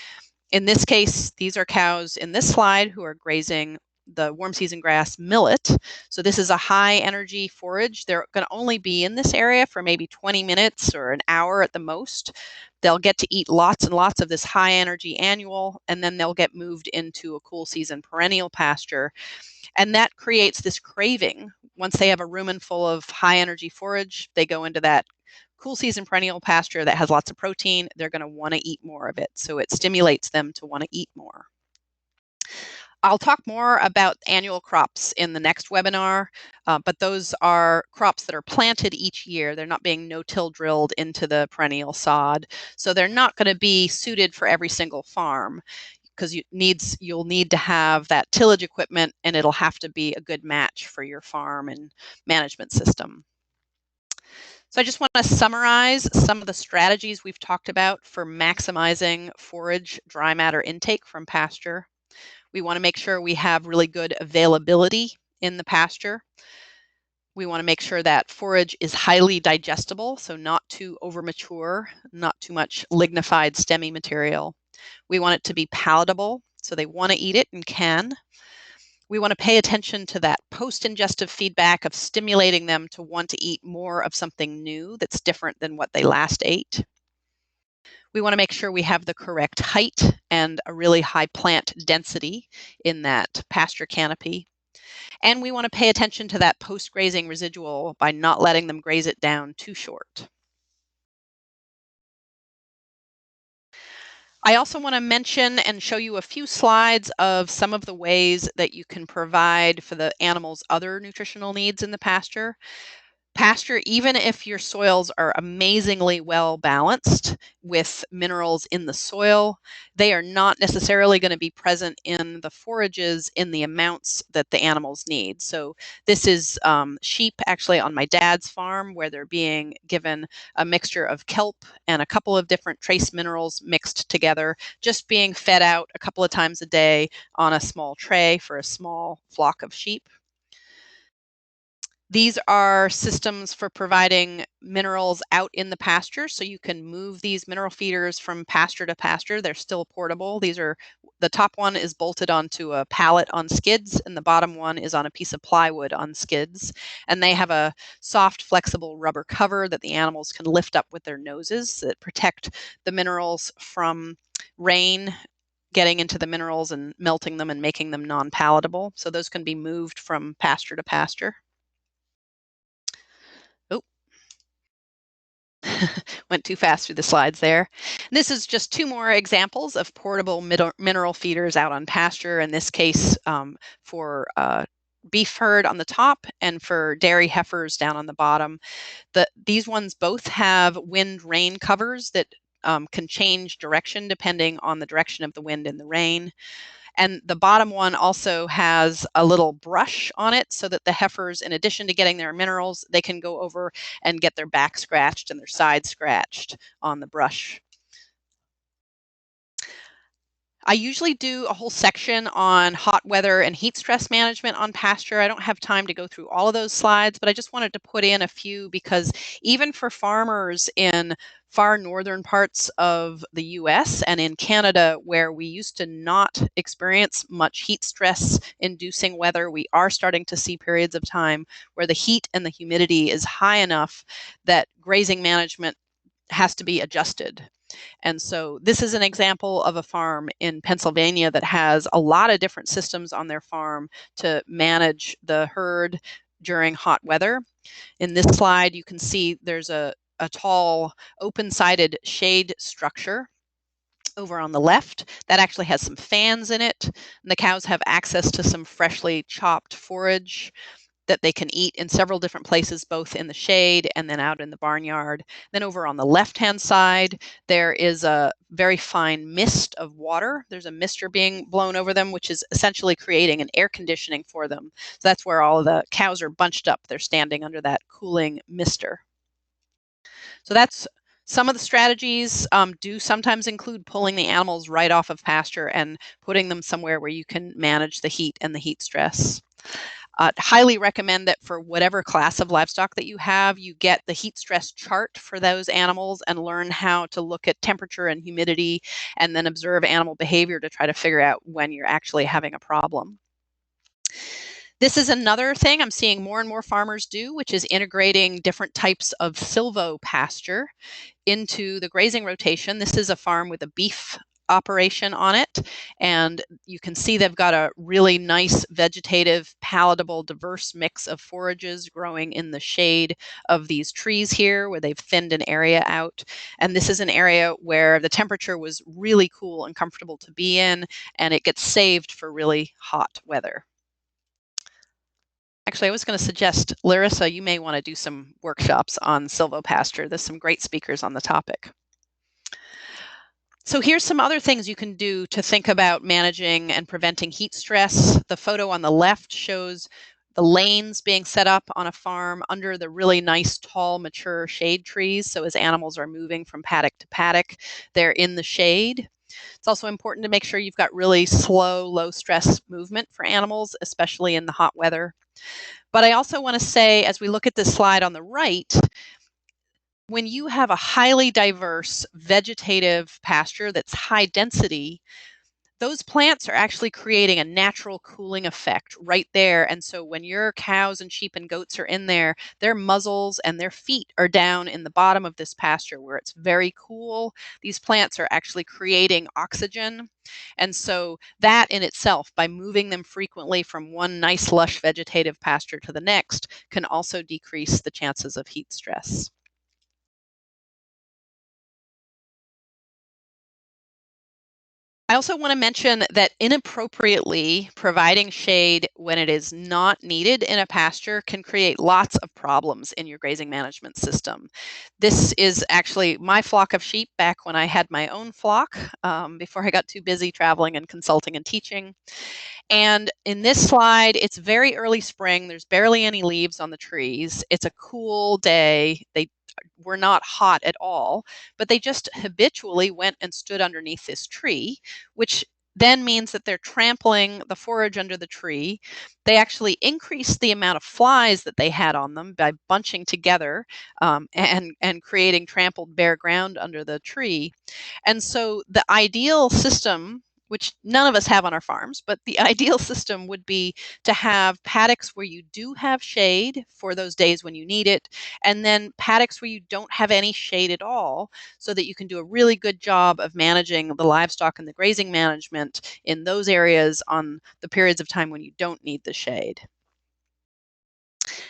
in this case, these are cows in this slide who are grazing the warm season grass millet. So this is a high energy forage. They're going to only be in this area for maybe 20 minutes or an hour at the most. They'll get to eat lots and lots of this high energy annual, and then they'll get moved into a cool season perennial pasture. And that creates this craving. Once they have a rumen full of high energy forage, they go into that cool season perennial pasture that has lots of protein. They're going to want to eat more of it. So it stimulates them to want to eat more. I'll talk more about annual crops in the next webinar, but those are crops that are planted each year. They're not being no-till drilled into the perennial sod. So they're not going to be suited for every single farm because you'll need to have that tillage equipment, and it'll have to be a good match for your farm and management system. So I just want to summarize some of the strategies we've talked about for maximizing forage dry matter intake from pasture. We want to make sure we have really good availability in the pasture. We want to make sure that forage is highly digestible, so not too overmature, not too much lignified stemmy material. We want it to be palatable, so they want to eat it and can. We want to pay attention to that post-ingestive feedback of stimulating them to want to eat more of something new that's different than what they last ate. We want to make sure we have the correct height and a really high plant density in that pasture canopy. And we want to pay attention to that post-grazing residual by not letting them graze it down too short. I also want to mention and show you a few slides of some of the ways that you can provide for the animals' other nutritional needs in the pasture. Pasture, even if your soils are amazingly well balanced with minerals in the soil, they are not necessarily going to be present in the forages in the amounts that the animals need. So this is sheep actually on my dad's farm where they're being given a mixture of kelp and a couple of different trace minerals mixed together, just being fed out a couple of times a day on a small tray for a small flock of sheep. These are systems for providing minerals out in the pasture, so you can move these mineral feeders from pasture to pasture. They're still portable. The top one is bolted onto a pallet on skids, and the bottom one is on a piece of plywood on skids. And they have a soft, flexible rubber cover that the animals can lift up with their noses that protect the minerals from rain getting into the minerals and melting them and making them non-palatable. So those can be moved from pasture to pasture. Oh, went too fast through the slides there. This is just two more examples of portable mineral feeders out on pasture, in this case for beef herd on the top and for dairy heifers down on the bottom. These ones both have wind rain covers that can change direction depending on the direction of the wind and the rain. And the bottom one also has a little brush on it so that the heifers, in addition to getting their minerals, they can go over and get their back scratched and their side scratched on the brush. I usually do a whole section on hot weather and heat stress management on pasture. I don't have time to go through all of those slides, but I just wanted to put in a few because even for farmers in far northern parts of the US and in Canada, where we used to not experience much heat stress inducing weather, we are starting to see periods of time where the heat and the humidity is high enough that grazing management has to be adjusted. And so this is an example of a farm in Pennsylvania that has a lot of different systems on their farm to manage the herd during hot weather. In this slide, you can see there's a tall open-sided shade structure over on the left that actually has some fans in it. And the cows have access to some freshly chopped forage that they can eat in several different places, both in the shade and then out in the barnyard. Then over on the left-hand side, there is a very fine mist of water. There's a mister being blown over them, which is essentially creating an air conditioning for them. So that's where all of the cows are bunched up. They're standing under that cooling mister. So that's some of the strategies do sometimes include pulling the animals right off of pasture and putting them somewhere where you can manage the heat and the heat stress. Highly recommend that for whatever class of livestock that you have, you get the heat stress chart for those animals and learn how to look at temperature and humidity and then observe animal behavior to try to figure out when you're actually having a problem. This is another thing I'm seeing more and more farmers do, which is integrating different types of silvopasture into the grazing rotation. This is a farm with a beef operation on it, and you can see they've got a really nice vegetative, palatable, diverse mix of forages growing in the shade of these trees here where they've thinned an area out. And this is an area where the temperature was really cool and comfortable to be in, and it gets saved for really hot weather. Actually, I was going to suggest, Larissa, you may want to do some workshops on silvopasture. There's some great speakers on the topic. So here's some other things you can do to think about managing and preventing heat stress. The photo on the left shows the lanes being set up on a farm under the really nice, tall, mature shade trees. So as animals are moving from paddock to paddock, they're in the shade. It's also important to make sure you've got really slow, low stress movement for animals, especially in the hot weather. But I also want to say, as we look at this slide on the right, when you have a highly diverse vegetative pasture that's high density, those plants are actually creating a natural cooling effect right there. And so when your cows and sheep and goats are in there, their muzzles and their feet are down in the bottom of this pasture where it's very cool. These plants are actually creating oxygen. And so that in itself, by moving them frequently from one nice lush vegetative pasture to the next, can also decrease the chances of heat stress. I also want to mention that inappropriately providing shade when it is not needed in a pasture can create lots of problems in your grazing management system. This is actually my flock of sheep back when I had my own flock, before I got too busy traveling and consulting and teaching. And in this slide, it's very early spring. There's barely any leaves on the trees. It's a cool day. They were not hot at all, but they just habitually went and stood underneath this tree, which then means that they're trampling the forage under the tree. They actually increased the amount of flies that they had on them by bunching together and creating trampled bare ground under the tree. And so the ideal system, which none of us have on our farms, but the ideal system would be to have paddocks where you do have shade for those days when you need it, and then paddocks where you don't have any shade at all, so that you can do a really good job of managing the livestock and the grazing management in those areas on the periods of time when you don't need the shade.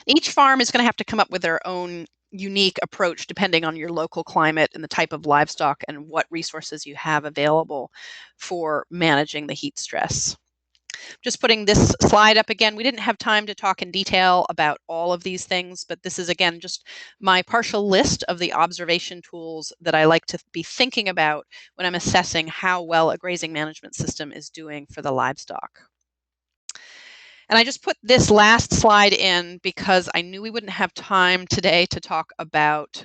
Each farm is going to have to come up with their own unique approach depending on your local climate and the type of livestock and what resources you have available for managing the heat stress. Just putting this slide up again. We didn't have time to talk in detail about all of these things, but this is again just my partial list of the observation tools that I like to be thinking about when I'm assessing how well a grazing management system is doing for the livestock. And I just put this last slide in because I knew we wouldn't have time today to talk about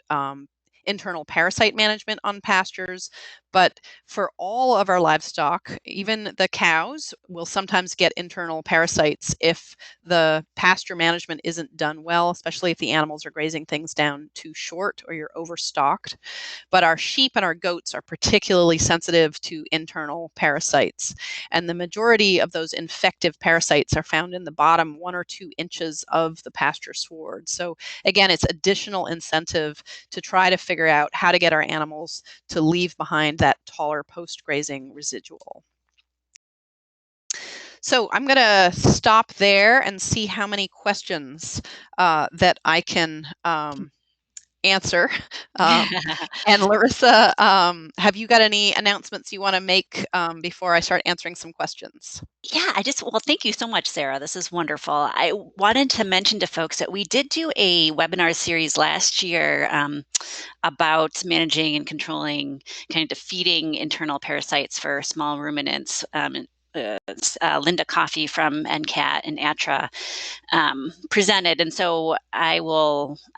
internal parasite management on pastures, but for all of our livestock, even the cows will sometimes get internal parasites if the pasture management isn't done well, especially if the animals are grazing things down too short or you're overstocked. But our sheep and our goats are particularly sensitive to internal parasites. And the majority of those infective parasites are found in the bottom 1 or 2 inches of the pasture sward. So again, it's additional incentive to try to figure out how to get our animals to leave behind that taller post-grazing residual. So I'm going to stop there and see how many questions that I can answer. And Larissa, have you got any announcements you want to make before I start answering some questions? Yeah, well, thank you so much, Sarah. This is wonderful. I wanted to mention to folks that we did do a webinar series last year about managing and controlling, kind of defeating internal parasites for small ruminants. Linda Coffey from NCAT and ATRA presented, and so I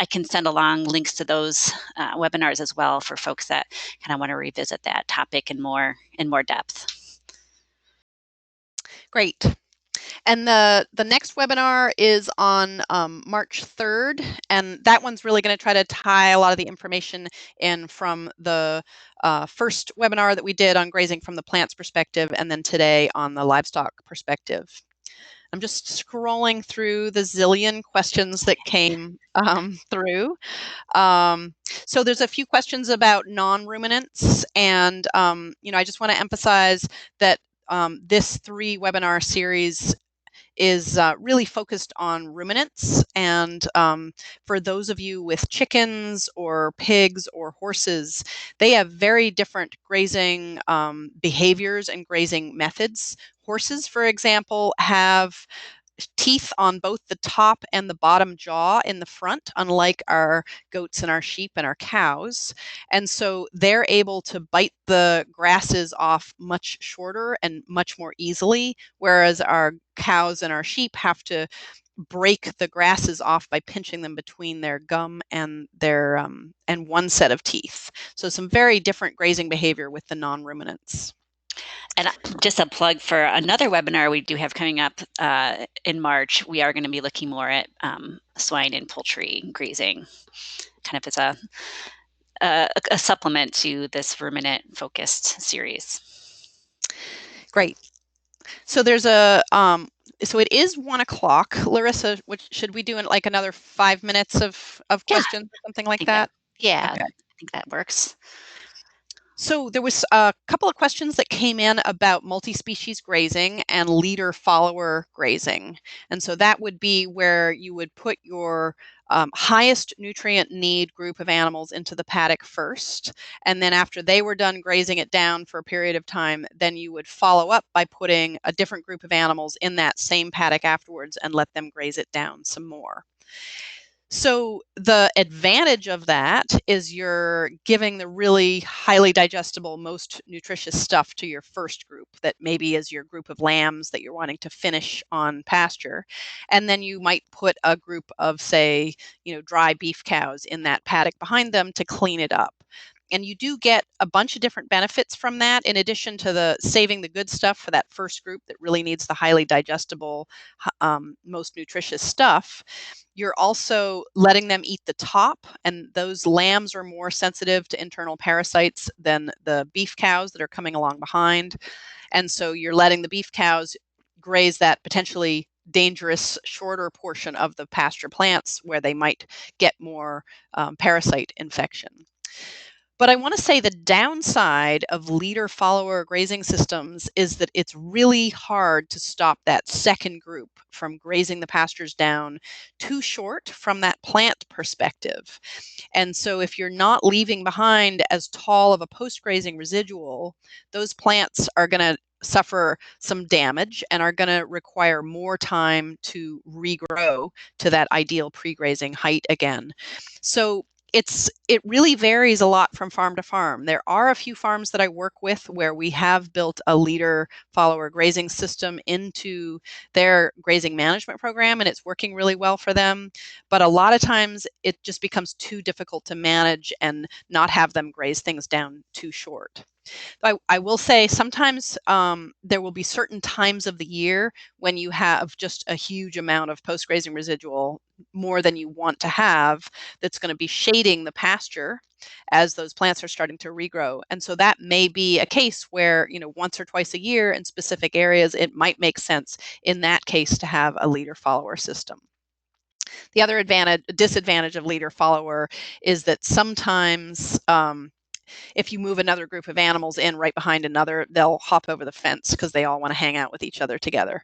can send along links to those webinars as well for folks that kind of want to revisit that topic in more depth. Great. And the next webinar is on March 3rd, and that one's really going to try to tie a lot of the information in from the first webinar that we did on grazing from the plants perspective, and then today on the livestock perspective. I'm just scrolling through the zillion questions that came through. So there's a few questions about non-ruminants, and I just want to emphasize that this 3 webinar series is really focused on ruminants. And for those of you with chickens or pigs or horses, they have very different grazing behaviors and grazing methods. Horses, for example, have teeth on both the top and the bottom jaw in the front, unlike our goats and our sheep and our cows. And so they're able to bite the grasses off much shorter and much more easily, whereas our cows and our sheep have to break the grasses off by pinching them between their gum and their and one set of teeth. So some very different grazing behavior with the non-ruminants. And just a plug for another webinar we do have coming up in March. We are going to be looking more at swine and poultry grazing, kind of as a supplement to this ruminant-focused series. Great. So there's a so it is 1 o'clock. Larissa, should we do like another 5 minutes of questions or something like that? Yeah, okay. I think that works. So there was a couple of questions that came in about multi-species grazing and leader-follower grazing. And so that would be where you would put your highest nutrient need group of animals into the paddock first. And then after they were done grazing it down for a period of time, then you would follow up by putting a different group of animals in that same paddock afterwards and let them graze it down some more. So the advantage of that is you're giving the really highly digestible, most nutritious stuff to your first group that maybe is your group of lambs that you're wanting to finish on pasture. And then you might put a group of, say, dry beef cows in that paddock behind them to clean it up. And you do get a bunch of different benefits from that, in addition to the saving the good stuff for that first group that really needs the highly digestible, most nutritious stuff. You're also letting them eat the top, and those lambs are more sensitive to internal parasites than the beef cows that are coming along behind. And so you're letting the beef cows graze that potentially dangerous shorter portion of the pasture plants where they might get more parasite infection. But I want to say the downside of leader-follower grazing systems is that it's really hard to stop that second group from grazing the pastures down too short from that plant perspective. And so if you're not leaving behind as tall of a post-grazing residual, those plants are going to suffer some damage and are going to require more time to regrow to that ideal pre-grazing height again. So it really varies a lot from farm to farm. There are a few farms that I work with where we have built a leader follower grazing system into their grazing management program, and it's working really well for them. But a lot of times it just becomes too difficult to manage and not have them graze things down too short. I will say sometimes there will be certain times of the year when you have just a huge amount of post-grazing residual, more than you want to have, that's going to be shading the pasture as those plants are starting to regrow. And so that may be a case where, once or twice a year in specific areas, it might make sense in that case to have a leader follower system. The other disadvantage of leader follower is that sometimes if you move another group of animals in right behind another, they'll hop over the fence because they all want to hang out with each other together.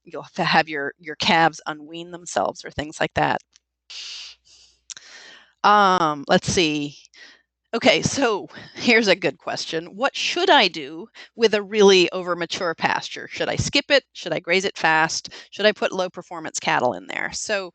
You'll have to have your calves unwean themselves or things like that. Let's see. Okay, so here's a good question. What should I do with a really over-mature pasture? Should I skip it? Should I graze it fast? Should I put low-performance cattle in there? So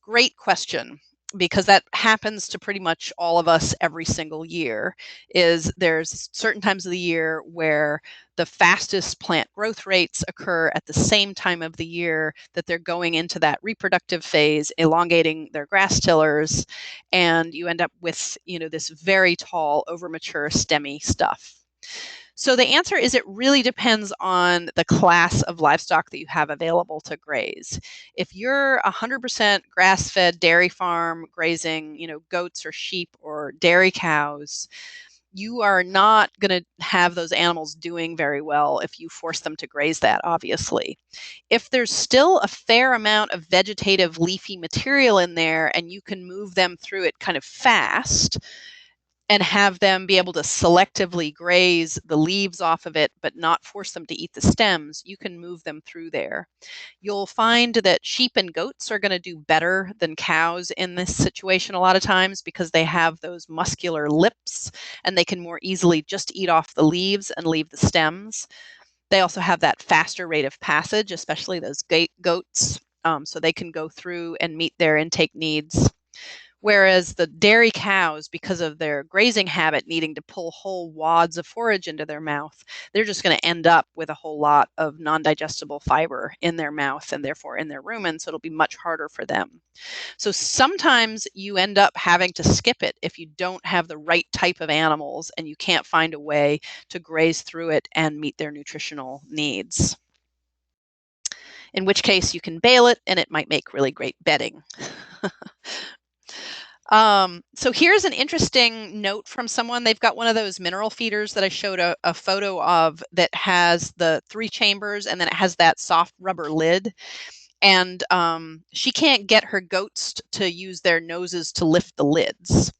great question, because that happens to pretty much all of us every single year. There's certain times of the year where the fastest plant growth rates occur at the same time of the year that they're going into that reproductive phase, elongating their grass tillers, and you end up with, this very tall, over-mature, stemmy stuff. So the answer is it really depends on the class of livestock that you have available to graze. If you're 100% grass-fed dairy farm grazing, goats or sheep or dairy cows, you are not going to have those animals doing very well if you force them to graze that, obviously. If there's still a fair amount of vegetative leafy material in there and you can move them through it kind of fast, and have them be able to selectively graze the leaves off of it, but not force them to eat the stems, you can move them through there. You'll find that sheep and goats are going to do better than cows in this situation a lot of times because they have those muscular lips and they can more easily just eat off the leaves and leave the stems. They also have that faster rate of passage, especially those goats, so they can go through and meet their intake needs. Whereas the dairy cows, because of their grazing habit needing to pull whole wads of forage into their mouth, they're just going to end up with a whole lot of non-digestible fiber in their mouth and therefore in their rumen, so it'll be much harder for them. So sometimes you end up having to skip it if you don't have the right type of animals and you can't find a way to graze through it and meet their nutritional needs. In which case you can bale it and it might make really great bedding. So here's an interesting note from someone. They've got one of those mineral feeders that I showed a photo of that has the 3 chambers and then it has that soft rubber lid. And she can't get her goats to use their noses to lift the lids.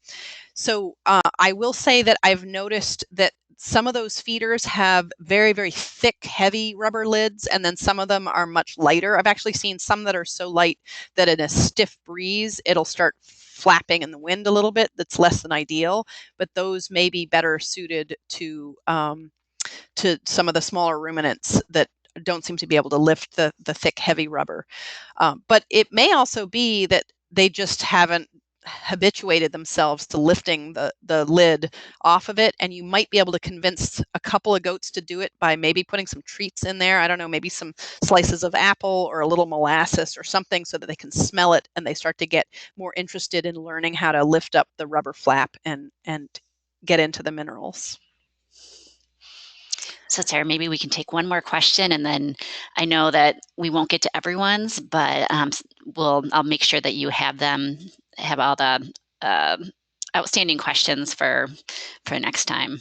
So I will say that I've noticed that some of those feeders have very, very thick, heavy rubber lids, and then some of them are much lighter. I've actually seen some that are so light that in a stiff breeze, it'll start flapping in the wind a little bit. That's less than ideal, but those may be better suited to some of the smaller ruminants that don't seem to be able to lift the thick, heavy rubber. But it may also be that they just haven't habituated themselves to lifting the lid off of it, and you might be able to convince a couple of goats to do it by maybe putting some treats in there. I don't know, maybe some slices of apple or a little molasses or something so that they can smell it and they start to get more interested in learning how to lift up the rubber flap and get into the minerals. So Sarah, maybe we can take one more question, and then I know that we won't get to everyone's, but I'll make sure that you have all the outstanding questions for next time.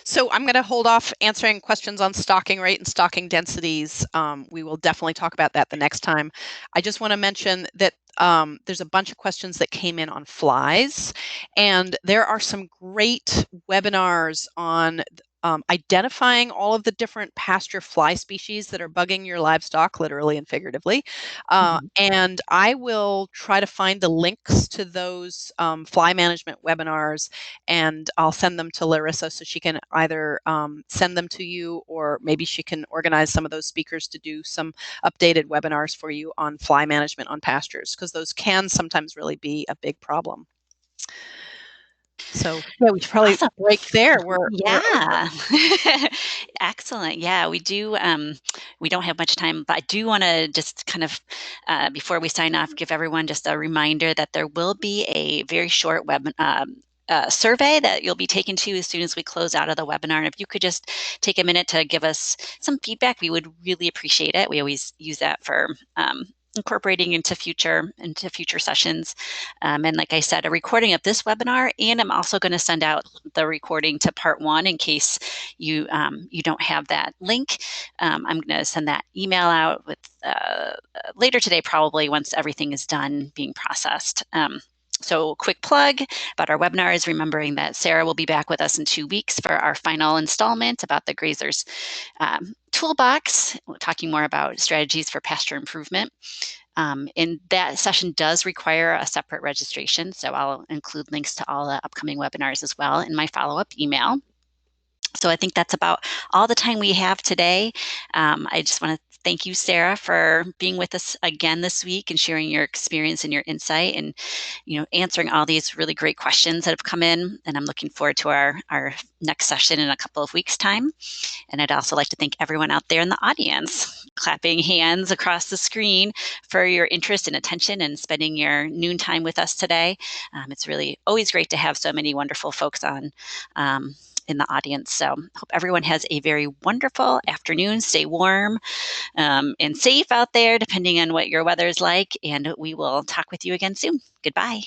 So I'm going to hold off answering questions on stocking rate and stocking densities. We will definitely talk about that the next time. I just want to mention that there's a bunch of questions that came in on flies, and there are some great webinars on identifying all of the different pasture fly species that are bugging your livestock, literally and figuratively. Mhm. And I will try to find the links to those fly management webinars, and I'll send them to Larissa so she can either send them to you, or maybe she can organize some of those speakers to do some updated webinars for you on fly management on pastures, because those can sometimes really be a big problem. So yeah, we should probably Awesome. break there. We're over. Yeah. Excellent. Yeah, we do. We don't have much time, but I do want to just kind of, before we sign off, give everyone just a reminder that there will be a very short survey that you'll be taken to as soon as we close out of the webinar. And if you could just take a minute to give us some feedback, we would really appreciate it. We always use that for incorporating into future sessions. And like I said, a recording of this webinar, and I'm also going to send out the recording to part one in case you you don't have that link. I'm going to send that email out with later today, probably once everything is done being processed. So quick plug about our webinars, remembering that Sarah will be back with us in 2 weeks for our final installment about the Grazer's Toolbox, talking more about strategies for pasture improvement. And that session does require a separate registration, so I'll include links to all the upcoming webinars as well in my follow-up email. So I think that's about all the time we have today. I just want to thank you, Sarah, for being with us again this week and sharing your experience and your insight, and answering all these really great questions that have come in. And I'm looking forward to our next session in a couple of weeks' time. And I'd also like to thank everyone out there in the audience, clapping hands across the screen, for your interest and attention and spending your noon time with us today. It's really always great to have so many wonderful folks on in the audience. So hope everyone has a very wonderful afternoon. Stay warm and safe out there, depending on what your weather is like. And we will talk with you again soon. Goodbye.